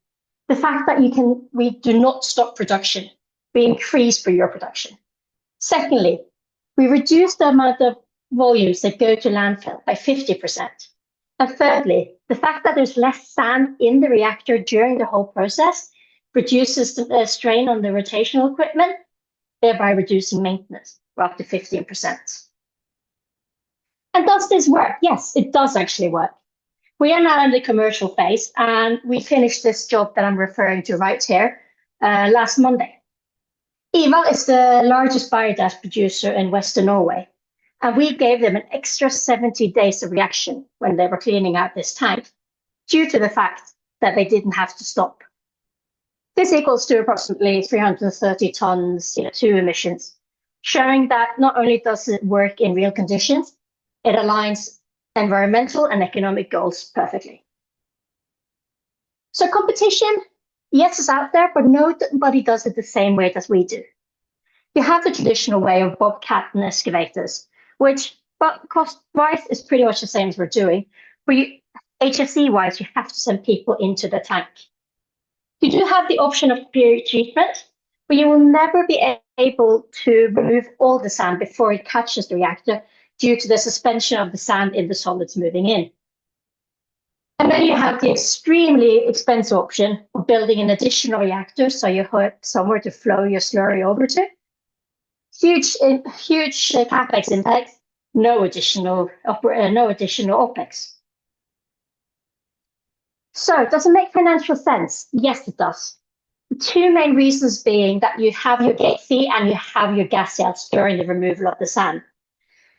the fact that we do not stop production, we increase for your production. Secondly, we reduce the amount of volumes that go to landfill by 50%. And thirdly, the fact that there's less sand in the reactor during the whole process reduces the strain on the rotational equipment, thereby reducing maintenance for up to 15%. And does this work? Yes, it does actually work. We are now in the commercial phase, and we finished this job that I'm referring to right here last Monday. Eva is the largest biogas producer in Western Norway, and we gave them an extra 70 days of reaction when they were cleaning out this tank, due to the fact that they didn't have to stop. This equals to approximately 330 tons CO2 emissions, showing that not only does it work in real conditions, it aligns environmental and economic goals perfectly. So competition, yes, is out there, but nobody does it the same way as we do. You have the traditional way of bobcat and excavators, which, but cost-wise, is pretty much the same as we're doing. But HSE-wise, you have to send people into the tank. You do have the option of period treatment, but you will never be able to remove all the sand before it touches the reactor due to the suspension of the sand in the solids moving in. And then you have the extremely expensive option of building an additional reactor, so you have somewhere to flow your slurry over to. Huge capex impact, no additional OpEx. So does it make financial sense? Yes, it does. The two main reasons being that you have your gate fee and you have your gas sales during the removal of the sand.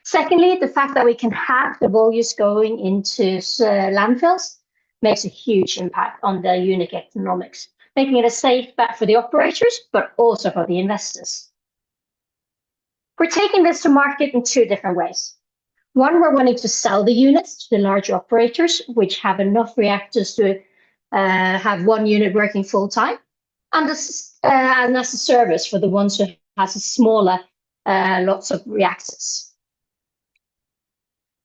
Secondly, the fact that we can have the volumes going into landfills makes a huge impact on the unit economics, making it a safe bet for the operators, but also for the investors. We're taking this to market in two different ways. One, we're wanting to sell the units to the larger operators, which have enough reactors to have one unit working full time, and as a service for the ones who has a smaller lots of reactors.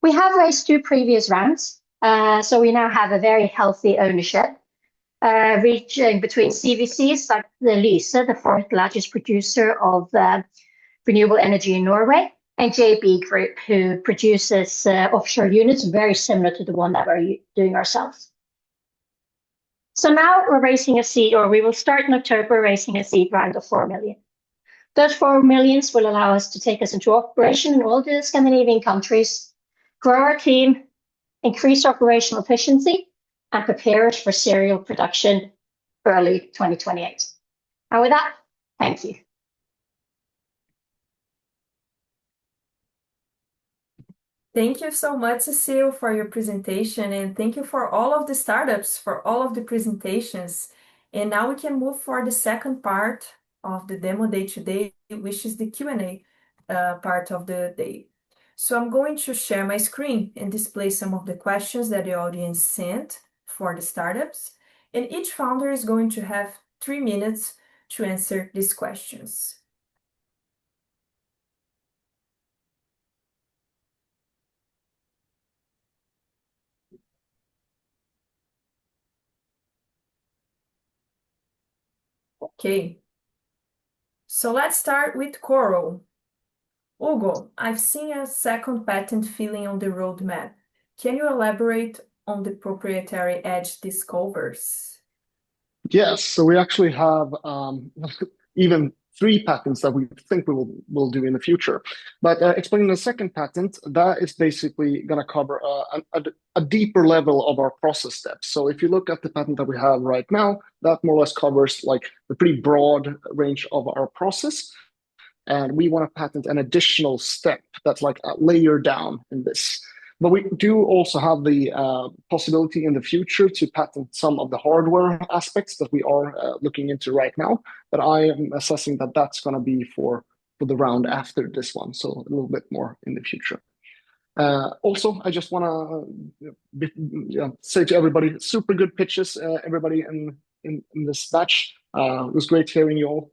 We have raised two previous rounds, so we now have a very healthy ownership, reaching between CVCs like the Lyse, the fourth largest producer of renewable energy in Norway, and JB Group, who produces offshore units very similar to the one that we're doing ourselves. So now we're raising a seed, or we will start in October raising a seed round of 4 million. Those 4 millions will allow us to take us into operation in all the Scandinavian countries, grow our team, increase operational efficiency, and prepare us for serial production early 2028. And with that, thank you. Thank you so much, Cecile, for your presentation, and thank you for all of the startups, for all of the presentations. And now we can move for the second part of the demo day today, which is the Q&A part of the day. So I'm going to share my screen and display some of the questions that the audience sent for the startups. And each founder is going to have 3 minutes to answer these questions. Okay, so let's start with Korall. Hugo, I've seen a second patent filing on the roadmap. Can you elaborate on the proprietary edge this covers? Yes, so we actually have even 3 patents that we think we will do in the future. But explaining the second patent, that is basically going to cover a deeper level of our process steps. So if you look at the patent that we have right now, that more or less covers like the pretty broad range of our process. And we want to patent an additional step that's like a layer down in this. But we do also have the possibility in the future to patent some of the hardware aspects that we are looking into right now. But I am assessing that that's going to be for the round after this one, so a little bit more in the future. Also, I just want to say to everybody, super good pitches, everybody in this batch. It was great hearing you all.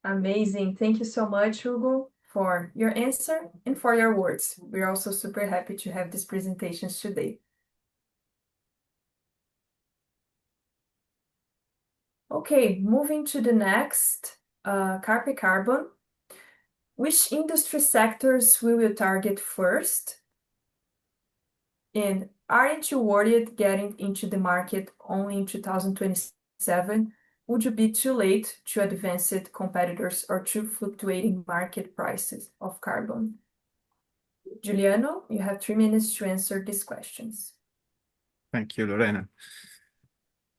Amazing. Thank you so much, Hugo, for your answer and for your words. We're also super happy to have these presentations today. Okay, moving to the next, Carpe Carbon. Which industry sectors will you target first? And aren't you worried getting into the market only in 2027? Would you be too late to advanced competitors or too fluctuating market prices of carbon? Giuliano, you have 3 minutes to answer these questions. Thank you, Lorena.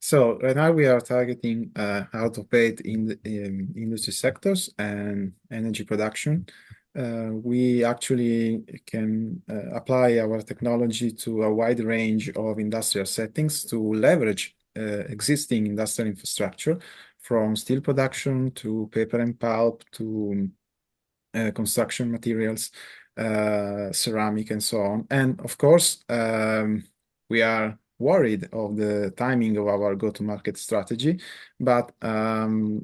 So right now we are targeting out of bed in the industry sectors and energy production. We actually can apply our technology to a wide range of industrial settings to leverage existing industrial infrastructure, from steel production to paper and pulp to construction materials, ceramic, and so on. And of course, we are worried of the timing of our go-to-market strategy, but the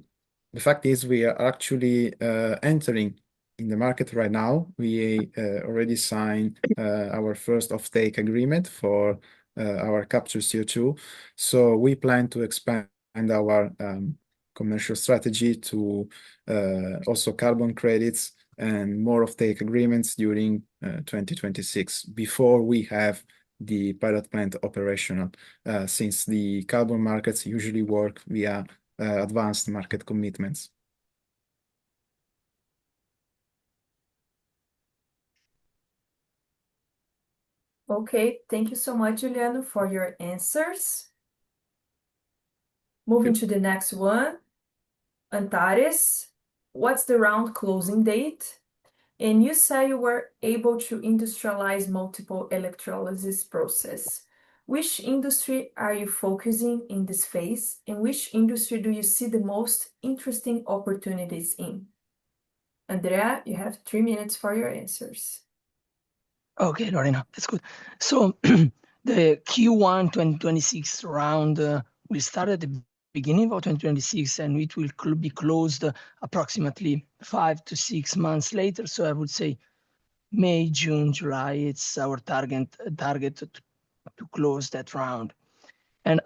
fact is we are actually entering in the market right now. We already signed our first offtake agreement for our capture CO2. So we plan to expand our commercial strategy to also carbon credits and more offtake agreements during 2026 before we have the pilot plant operational, since the carbon markets usually work via advanced market commitments. Okay, thank you so much, Juliano, for your answers. Moving to the next one, Antares, what's the round closing date? And you say you were able to industrialize multiple electrolysis process. Which industry are you focusing in this phase, and which industry do you see the most interesting opportunities in? Andrea, you have 3 minutes for your answers. Okay, Lorena, that's good. So the Q1 2026 round will start at the beginning of 2026, and it will be closed approximately 5 to 6 months later. So I would say May, June, July, it's our target to close that round. And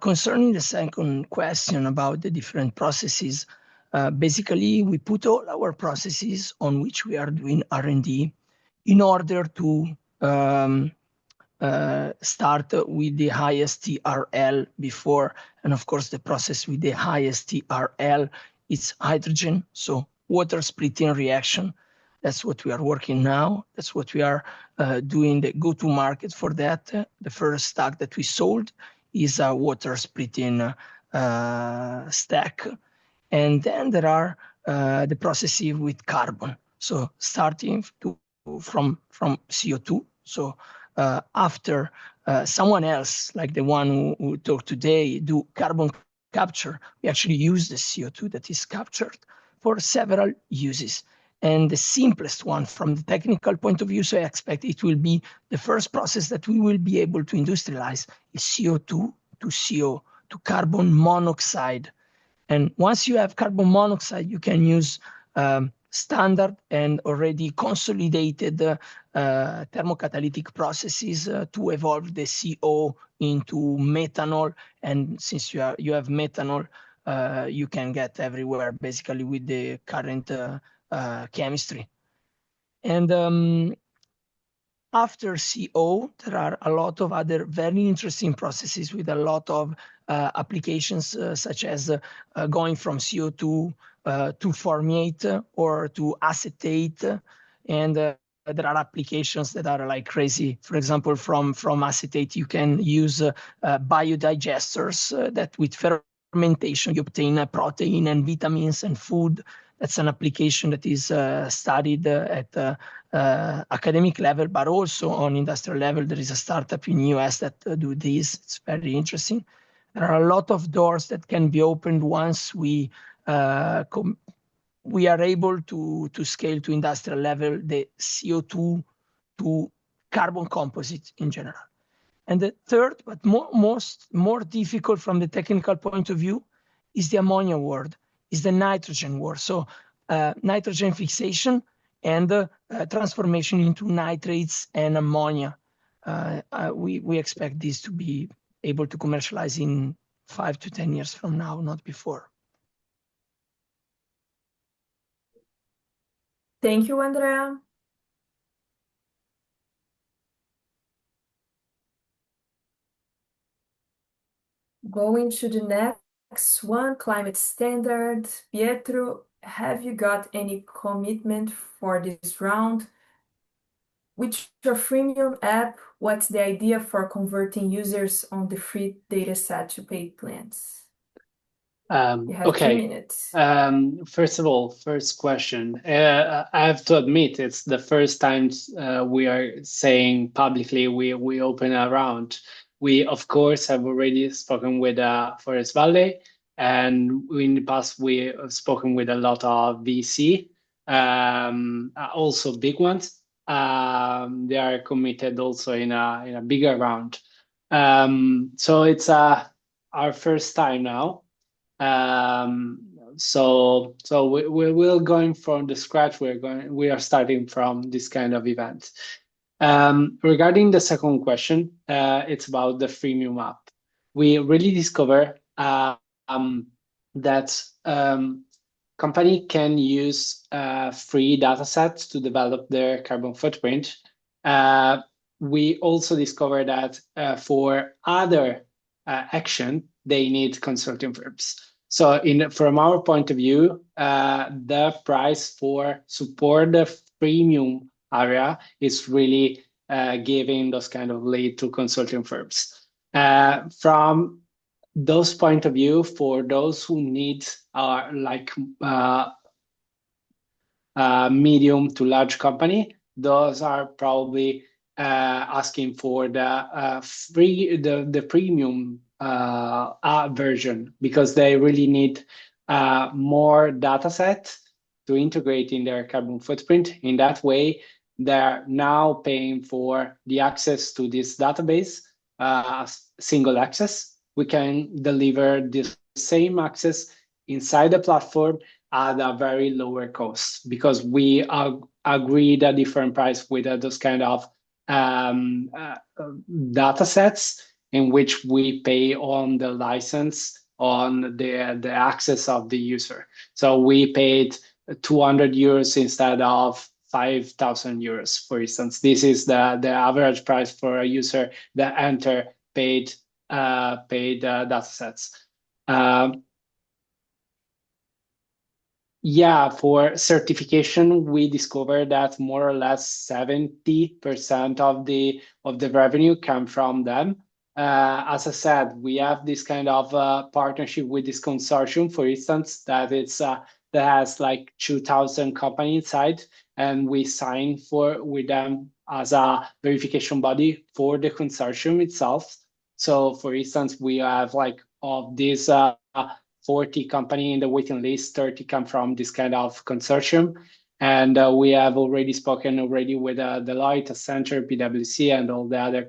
concerning the second question about the different processes, basically we put all our processes on which we are doing R&D in order to start with the highest TRL before. And of course, the process with the highest TRL is hydrogen, so water splitting reaction. That's what we are working now. That's what we are doing the go-to market for that. The first stack that we sold is a water splitting stack. And then there are the processes with carbon. So starting from CO2. So after someone else, like the one who talked today, do carbon capture, we actually use the CO2 that is captured for several uses. And the simplest one from the technical point of view, so I expect it will be the first process that we will be able to industrialize is CO2 to carbon monoxide. And once you have carbon monoxide, you can use standard and already consolidated thermocatalytic processes to evolve the CO into methanol. And since you have methanol, you can get everywhere basically with the current chemistry. And after CO, there are a lot of other very interesting processes with a lot of applications, such as going from CO2 to formiate or to acetate. And there are applications that are like crazy. For example, from acetate, you can use biodigesters that with fermentation, you obtain protein and vitamins and food. That's an application that is studied at academic level, but also on industrial level. There is a startup in the US that do this. It's very interesting. There are a lot of doors that can be opened once we are able to scale to industrial level the CO2 to carbon composite in general. And the third, but more difficult from the technical point of view, is the ammonia world, is the nitrogen world. So nitrogen fixation and transformation into nitrates and ammonia. We expect this to be able to commercialize in 5 to 10 years from now, not before. Thank you, Andrea. Going to the next one, climate standard. Pietro, have you got any commitment for this round? With your freemium app, what's the idea for converting users on the free data set to paid plans? You have 2 minutes. First of all, first question. I have to admit, it's the first time we are saying publicly we open a round. We, of course, have already spoken with Forest Valley, and in the past we have spoken with a lot of VC, also big ones. They are committed also in a bigger round. So it's our first time now. So we're going from the scratch. We are starting from this kind of event. Regarding the second question, it's about the freemium app. We really discover that company can use free data sets to develop their carbon footprint. We also discover that for other action, they need consulting firms. So from our point of view, the price for support the freemium area is really giving those kind of lead to consulting firms. From those point of view, for those who need medium to large company, those are probably asking for the premium version, because they really need more data set to integrate in their carbon footprint. In that way, they're now paying for the access to this database, single access. We can deliver the same access inside the platform at a very lower cost, because we agreed a different price with those kind of data sets, in which we pay on the license, on the access of the user. So we paid 200 euros instead of 5,000 euros, for instance. This is the average price for a user that enter paid data sets. Yeah, for certification, we discovered that more or less 70% of the revenue come from them. As I said, we have this kind of partnership with this consortium, for instance, that has like 2,000 companies inside, and we sign with them as a verification body for the consortium itself. So, for instance, we have like of these 40 company in the waiting list, 30 come from this kind of consortium. And we have already spoken with Deloitte, Accenture, PwC, and all the other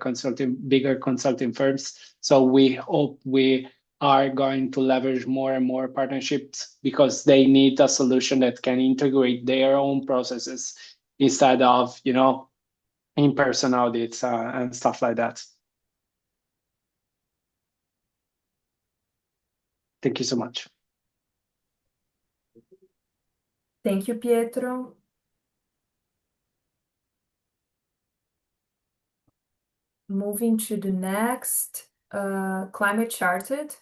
bigger consulting firms. So we hope we are going to leverage more and more partnerships, because they need a solution that can integrate their own processes instead of, in-person audits and stuff like that. Thank you so much. Thank you, Pietro. Moving to the next, ClimateCharted.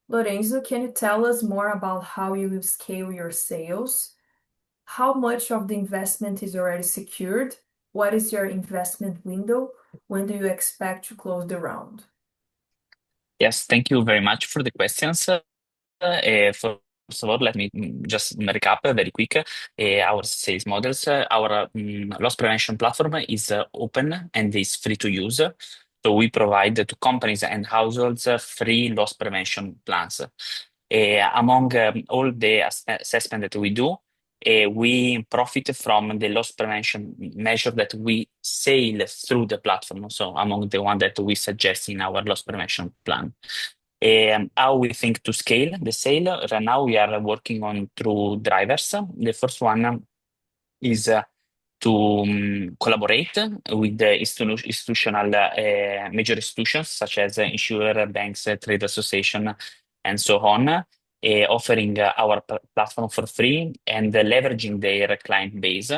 Lorenzo, can you tell us more about how you will scale your sales? How much of the investment is already secured? What is your investment window? When do you expect to close the round? Yes, thank you very much for the questions. First of all, let me just recap very quick our sales models. Our loss prevention platform is open and is free to use. So we provide to companies and households free loss prevention plans. Among all the assessment that we do, we profit from the loss prevention measure that we sell through the platform. So among the one that we suggest in our loss prevention plan. How we think to scale the sale? Right now we are working on 2 drivers. The first one is to collaborate with the institutional major institutions such as insurer, banks, trade association, and so on, offering our platform for free and leveraging their client base.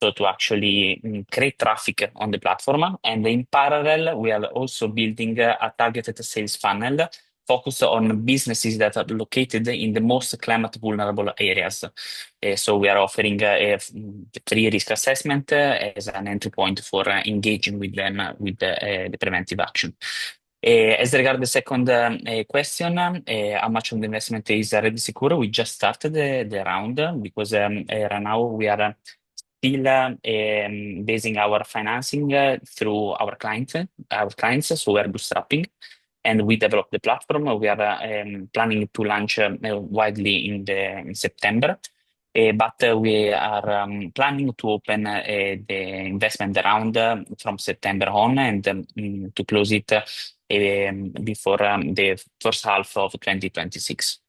So to actually create traffic on the platform. And in parallel, we are also building a targeted sales funnel focused on businesses that are located in the most climate vulnerable areas. So we are offering a free risk assessment as an entry point for engaging with them with the preventive action. As regards the second question, how much of the investment is already secure? We just started the round, because right now we are still basing our financing through our clients. So we are bootstrapping, and we develop the platform. We are planning to launch widely in September. But we are planning to open the investment round from September on, and to close it before the first half of 2026.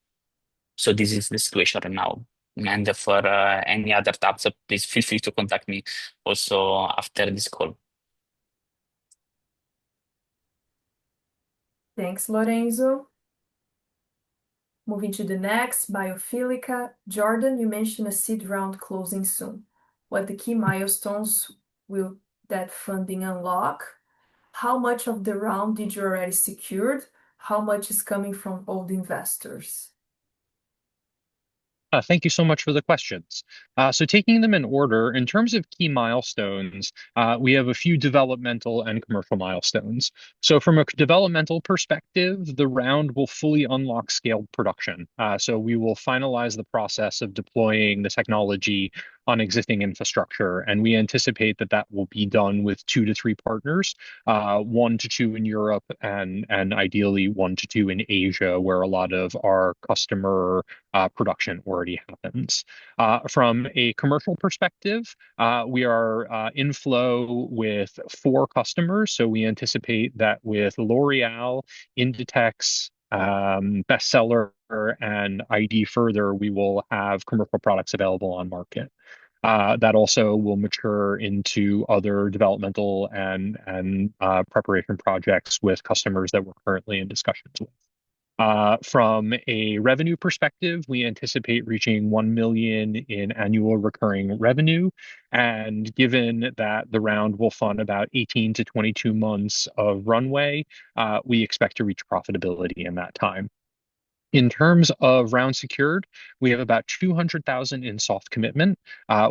So this is the situation right now. And for any other tabs, please feel free to contact me also after this call. Thanks, Lorenzo. Moving to the next, Biophilica. Jordan, you mentioned a seed round closing soon. What the key milestones will that funding unlock? How much of the round did you already secured? How much is coming from old investors? Thank you so much for the questions. So taking them in order, in terms of key milestones, we have a few developmental and commercial milestones. So from a developmental perspective, the round will fully unlock scaled production. So we will finalize the process of deploying the technology on existing infrastructure, and we anticipate that that will be done with 2 to 3 partners, 1 to 2 in Europe, and ideally 1 to 2 in Asia, where a lot of our customer production already happens. From a commercial perspective, we are in flow with 4 customers. So we anticipate that with L'Oreal, Inditex, Bestseller, and ID Further, we will have commercial products available on market. That also will mature into other developmental and preparation projects with customers that we're currently in discussions with. From a revenue perspective, we anticipate reaching 1 million in annual recurring revenue. And given that the round will fund about 18 to 22 months of runway, we expect to reach profitability in that time. In terms of round secured, we have about 200,000 in soft commitment.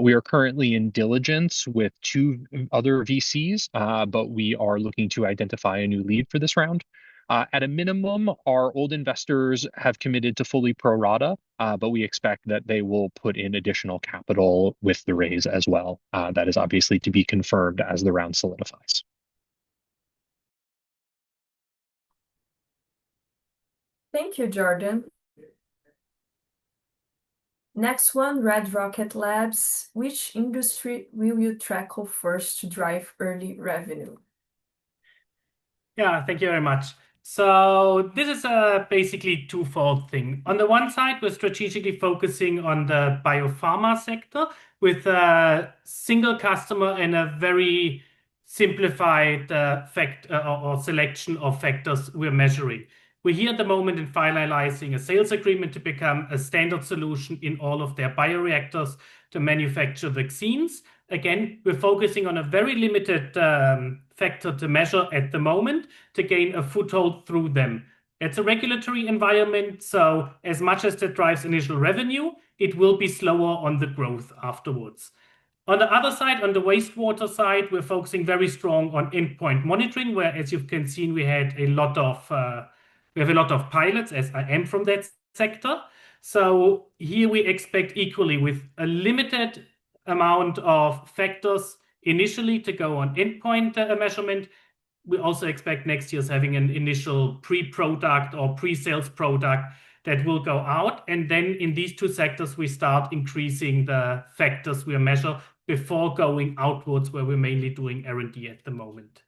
We are currently in diligence with 2 other VCs, but we are looking to identify a new lead for this round. At a minimum, our old investors have committed to fully pro rata, but we expect that they will put in additional capital with the raise as well. That is obviously to be confirmed as the round solidifies. Thank you, Jordan. Next one, Red Rocket Labs. Which industry will you tackle first to drive early revenue? Yeah, thank you very much. So this is a basically twofold thing. On the one side, we're strategically focusing on the biopharma sector with a single customer and a very simplified or selection of factors we're measuring. We're here at the moment in finalizing a sales agreement to become a standard solution in all of their bioreactors to manufacture vaccines. Again, we're focusing on a very limited factor to measure at the moment to gain a foothold through them. It's a regulatory environment, so as much as that drives initial revenue, it will be slower on the growth afterwards. On the other side, on the wastewater side, we're focusing very strong on endpoint monitoring, where, as you can see, we have a lot of pilots, as I am from that sector. So here we expect equally with a limited amount of factors initially to go on endpoint measurement. We also expect next year's having an initial pre-product or pre-sales product that will go out. And then in these 2 sectors, we start increasing the factors we measure before going outwards, where we're mainly doing R&D at the moment.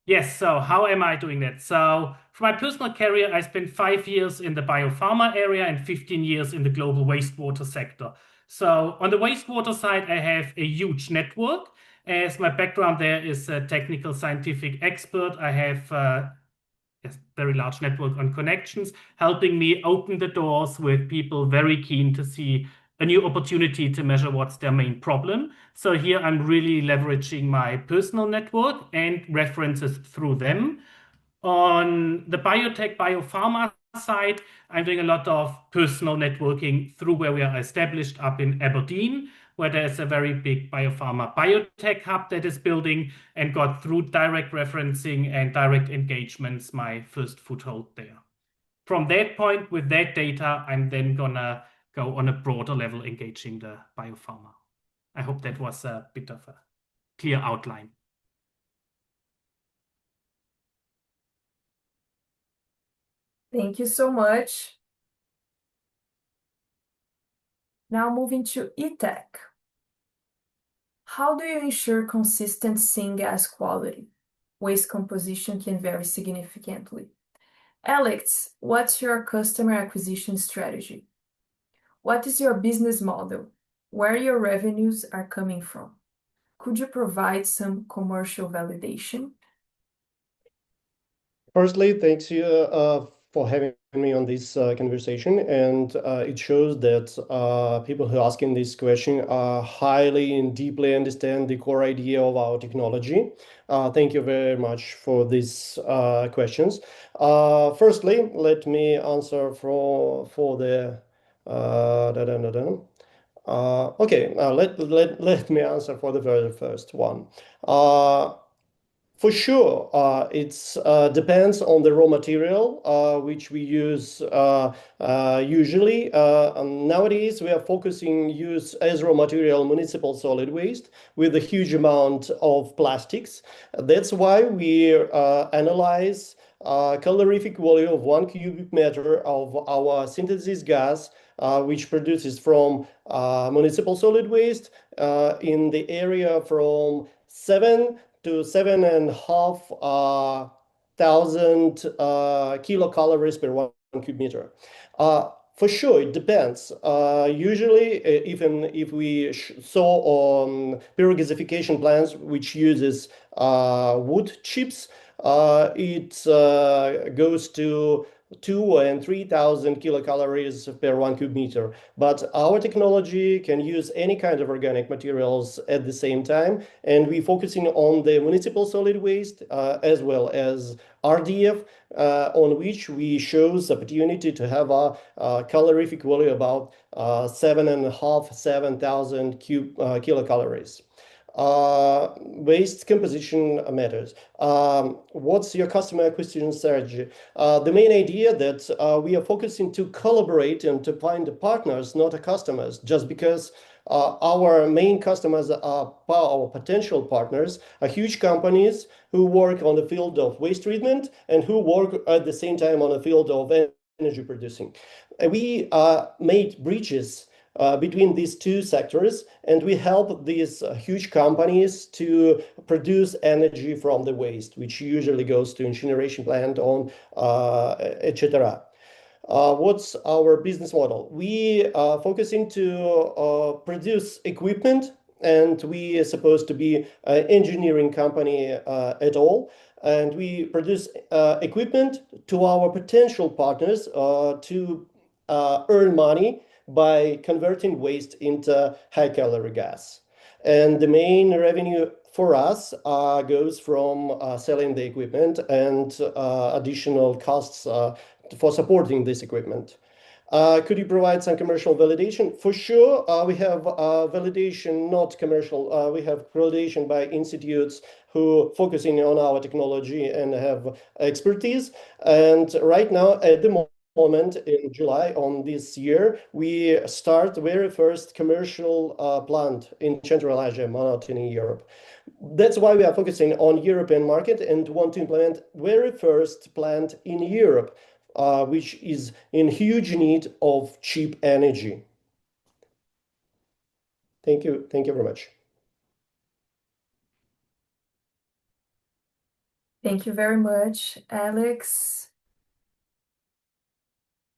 Yes, so how am I doing that? So for my personal career, I spent 5 years in the biopharma area and 15 years in the global wastewater sector. So on the wastewater side, I have a huge network. As my background there is a technical scientific expert, I have a very large network on connections, helping me open the doors with people very keen to see a new opportunity to measure what's their main problem. So here I'm really leveraging my personal network and references through them. On the biotech, biopharma side, I'm doing a lot of personal networking through where we are established up in Aberdeen, where there's a very big biopharma biotech hub that is building, and got through direct referencing and direct engagements my first foothold there. From that point, with that data, I'm then gonna go on a broader level engaging the biopharma. I hope that was a bit of a clear outline. Thank you so much. Now moving to ETAK. How do you ensure consistent syngas quality? Waste composition can vary significantly. Alex, what's your customer acquisition strategy? What is your business model? Where your revenues are coming from? Could you provide some commercial validation? Firstly, thanks you for having me on this conversation, and it shows that people who are asking this question highly and deeply understand the core idea of our technology. Thank you very much for these questions. Firstly, let me answer for the let me answer for the very first one. For sure, it depends on the raw material which we use usually. Nowadays, we are focusing use as raw material municipal solid waste with a huge amount of plastics. That's why we analyze calorific value of 1 cubic meter of our synthesis gas, which produces from municipal solid waste in the area from 7 to 7,500 kilocalories per 1 cubic meter. For sure, it depends. Usually, even if we saw on pyrogasification plants, which uses wood chips, it goes to 2,000 and 3,000 kilocalories per 1 cubic meter. But our technology can use any kind of organic materials at the same time, and we're focusing on the municipal solid waste as well as RDF, on which we shows opportunity to have a calorific value about 7,500 kilocalories. Waste composition matters. What's your customer acquisition strategy? The main idea that we are focusing to collaborate and to find partners, not customers, just because our main customers are our potential partners are huge companies who work on the field of waste treatment and who work at the same time on the field of energy producing. We made bridges between these two sectors, and we help these huge companies to produce energy from the waste, which usually goes to incineration plant on etc. What's our business model? We are focusing to produce equipment, and we are supposed to be an engineering company at all. And we produce equipment to our potential partners to earn money by converting waste into high-calorie gas. And the main revenue for us goes from selling the equipment and additional costs for supporting this equipment. Could you provide some commercial validation? For sure, we have validation, not commercial. We have validation by institutes who focusing on our technology and have expertise. And right now, at the moment, in July on this year, we start the very first commercial plant in Central Asia, not in Europe. That's why we are focusing on European market and want to implement very first plant in Europe, which is in huge need of cheap energy. Thank you. Thank you very much. Thank you very much, Alex.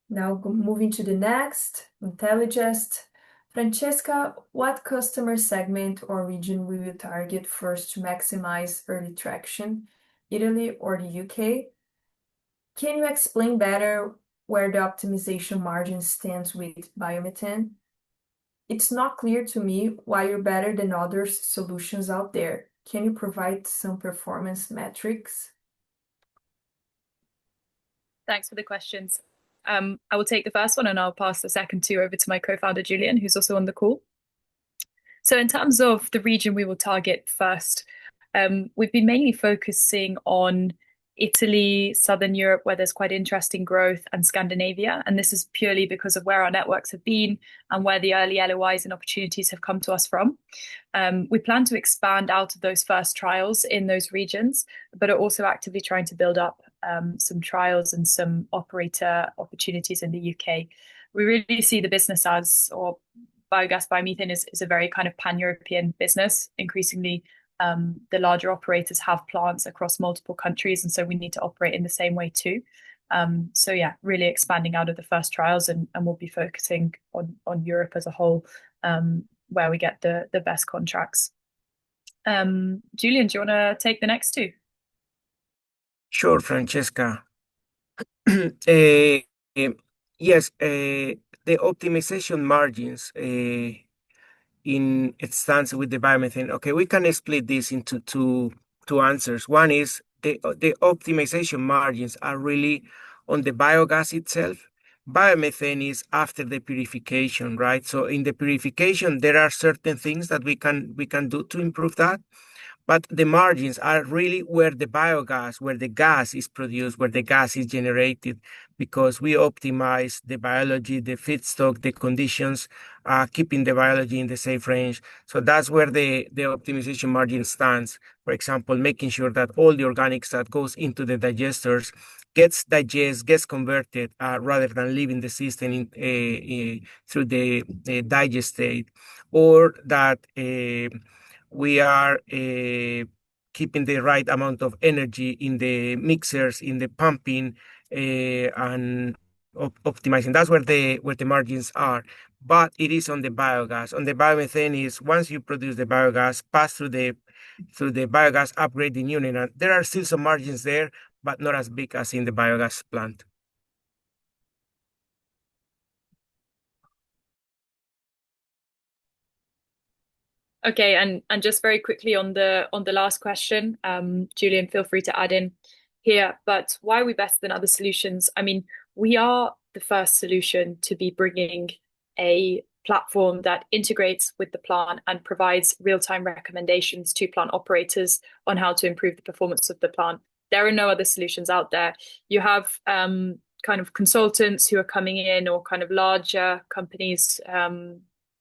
Now moving to the next, Intelligest. Francesca, what customer segment or region will you target first to maximize early traction, Italy or the UK? Can you explain better where the optimization margin stands with biomethane? It's not clear to me why you're better than other solutions out there. Can you provide some performance metrics? Thanks for the questions. I will take the first one and I'll pass the second two over to my co-founder, Julian, who's also on the call. So in terms of the region we will target first, we've been mainly focusing on Italy, Southern Europe, where there's quite interesting growth, and Scandinavia. And this is purely because of where our networks have been and where the early LOIs and opportunities have come to us from. We plan to expand out of those first trials in those regions, but are also actively trying to build up some trials and some operator opportunities in the UK. We really see the business as, or biogas, biomethane is a very kind of pan-European business. Increasingly, the larger operators have plants across multiple countries, and so we need to operate in the same way too. So yeah, really expanding out of the first trials, and we'll be focusing on Europe as a whole, where we get the best contracts. Julian, do you want to take the next two? Sure, Francesca. Yes, the optimization margins in it stands with the biomethane. Okay, we can split this into two answers. One is the optimization margins are really on the biogas itself. Biomethane is after the purification, right? So in the purification, there are certain things that we can do to improve that. But the margins are really where the biogas, where the gas is produced, where the gas is generated, because we optimize the biology, the feedstock, the conditions, keeping the biology in the safe range. So that's where the optimization margin stands. For example, making sure that all the organics that goes into the digesters gets converted rather than leaving the system through the digestate, or that we are keeping the right amount of energy in the mixers, in the pumping, and optimizing. That's where the margins are. But it is on the biogas. On the biomethane is once you produce the biogas, pass through the biogas upgrading unit. And there are still some margins there, but not as big as in the biogas plant. Okay, and just very quickly on the last question, Julian, feel free to add in here. But why are we better than other solutions? I mean, we are the first solution to be bringing a platform that integrates with the plant and provides real-time recommendations to plant operators on how to improve the performance of the plant. There are no other solutions out there. You have kind of consultants who are coming in, or kind of larger companies,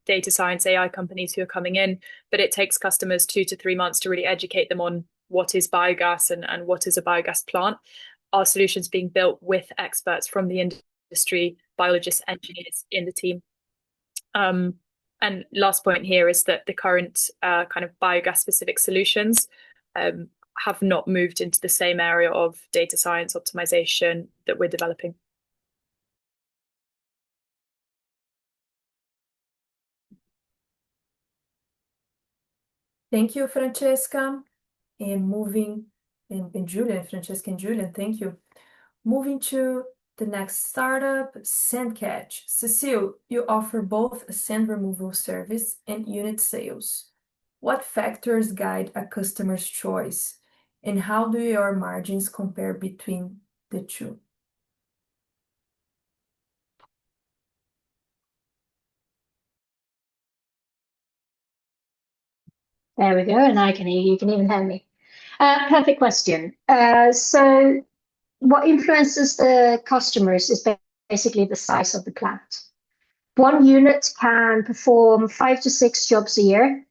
data science, AI companies who are coming in, but it takes customers 2 to 3 months to really educate them on what is biogas and what is a biogas plant. Our solutions being built with experts from the industry, biologists, engineers in the team. And last point here is that the current kind of biogas specific solutions have not moved into the same area of data science optimization that we're developing. Thank you, Francesca. And moving, and Julian, Francesca and Julian, thank you. Moving to the next startup, Sandcatch. Cecile, you offer both a sand removal service and unit sales. What factors guide a customer's choice, and how do your margins compare between the two? There we go, and I can hear you. You can even hear me. Perfect question. So what influences the customers is basically the size of the plant. One unit can perform 5 to 6 jobs a year.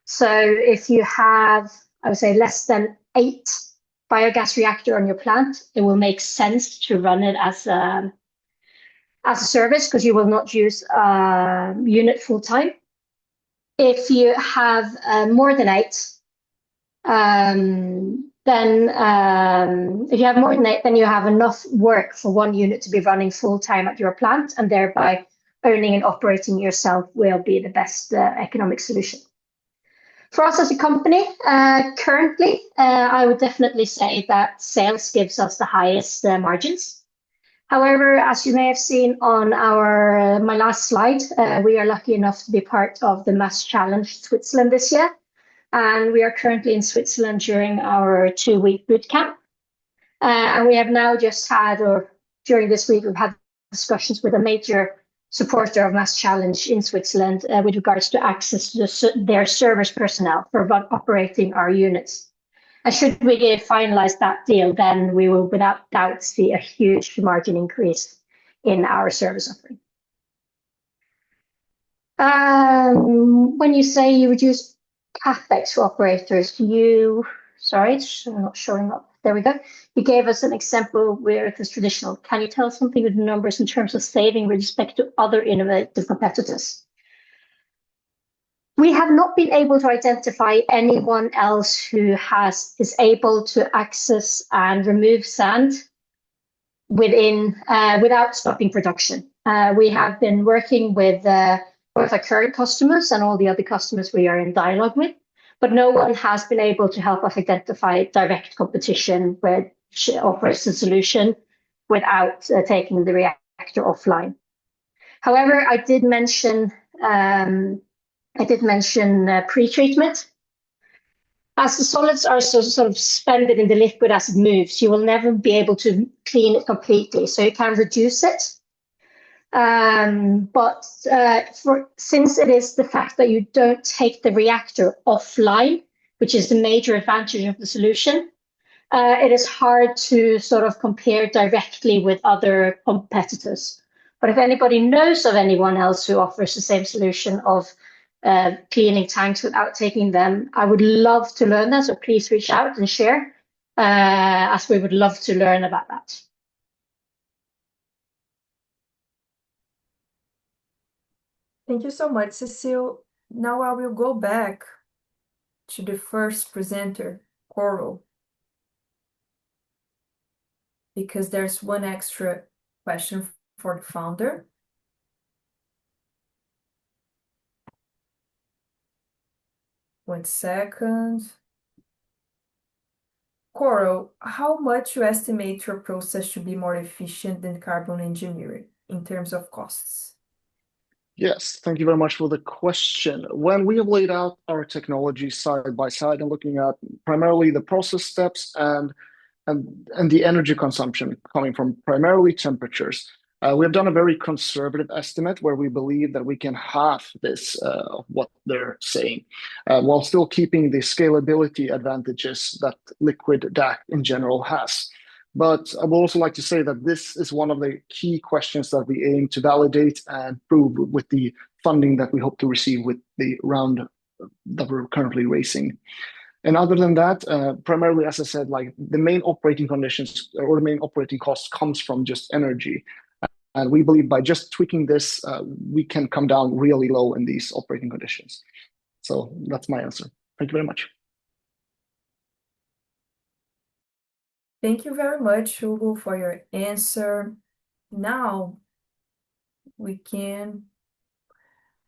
So if you have, I would say, less than 8 biogas reactor on your plant, it will make sense to run it as a service, because you will not use a unit full time. If you have more than 8, then if you have more than 8, then you have enough work for one unit to be running full time at your plant, and thereby owning and operating yourself will be the best economic solution. For us as a company, currently, I would definitely say that sales gives us the highest margins. However, as you may have seen on my last slide, we are lucky enough to be part of the Mass Challenge Switzerland this year. And we are currently in Switzerland during our 2-week boot camp. And we have now just had, or during this week, we've had discussions with a major supporter of Mass Challenge in Switzerland with regards to access to their service personnel for operating our units. And should we finalize that deal, then we will without doubt see a huge margin increase in our service offering. When you say you reduce CapEx for operators, sorry, it's not showing up. There we go. You gave us an example where it was traditional. Can you tell us something with the numbers in terms of saving with respect to other innovative competitors? We have not been able to identify anyone else who is able to access and remove sand without stopping production. We have been working with both our current customers and all the other customers we are in dialogue with, but no one has been able to help us identify direct competition with offers a solution without taking the reactor offline. However, I did mention pre-treatment. As the solids are sort of suspended in the liquid as it moves, you will never be able to clean it completely. So you can reduce it. Since it is the fact that you don't take the reactor offline, which is the major advantage of the solution, it is hard to sort of compare directly with other competitors. But if anybody knows of anyone else who offers the same solution of cleaning tanks without taking them, I would love to learn that. So please reach out and share, as we would love to learn about that. Thank you so much, Cecile. Now I will go back to the first presenter, Korall, because there's one extra question for the founder. One second. Korall, how much you estimate your process to be more efficient than carbon engineering in terms of costs? Yes, thank you very much for the question. When we have laid out our technology side by side and looking at primarily the process steps and the energy consumption coming from primarily temperatures, we have done a very conservative estimate where we believe that we can halve this of what they're saying, while still keeping the scalability advantages that liquid DAC in general has. But I would also like to say that this is one of the key questions that we aim to validate and prove with the funding that we hope to receive with the round that we're currently raising. And other than that, primarily, as I said, like the main operating conditions or the main operating cost comes from just energy. And we believe by just tweaking this, we can come down really low in these operating conditions. So that's my answer. Thank you very much. Thank you very much, Hugo, for your answer. Now we can.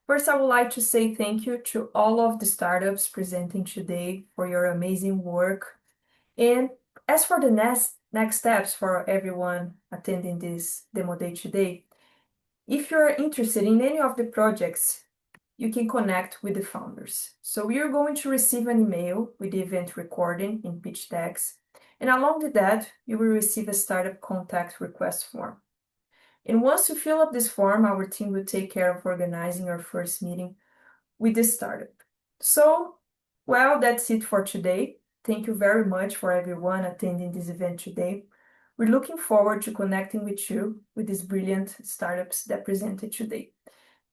First, I would like to say thank you to all of the startups presenting today for your amazing work. And as for the next steps for everyone attending this demo day today, if you're interested in any of the projects, you can connect with the founders. So you're going to receive an email with the event recording in pitch decks. And along with that, you will receive a startup contact request form. And once you fill up this form, our team will take care of organizing our first meeting with the startup. So, well, that's it for today. Thank you very much for everyone attending this event today. We're looking forward to connecting with you with these brilliant startups that presented today.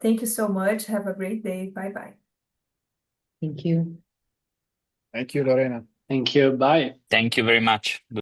Thank you so much. Have a great day. Bye-bye. Thank you. Thank you, Lorena. Thank you. Bye. Thank you very much.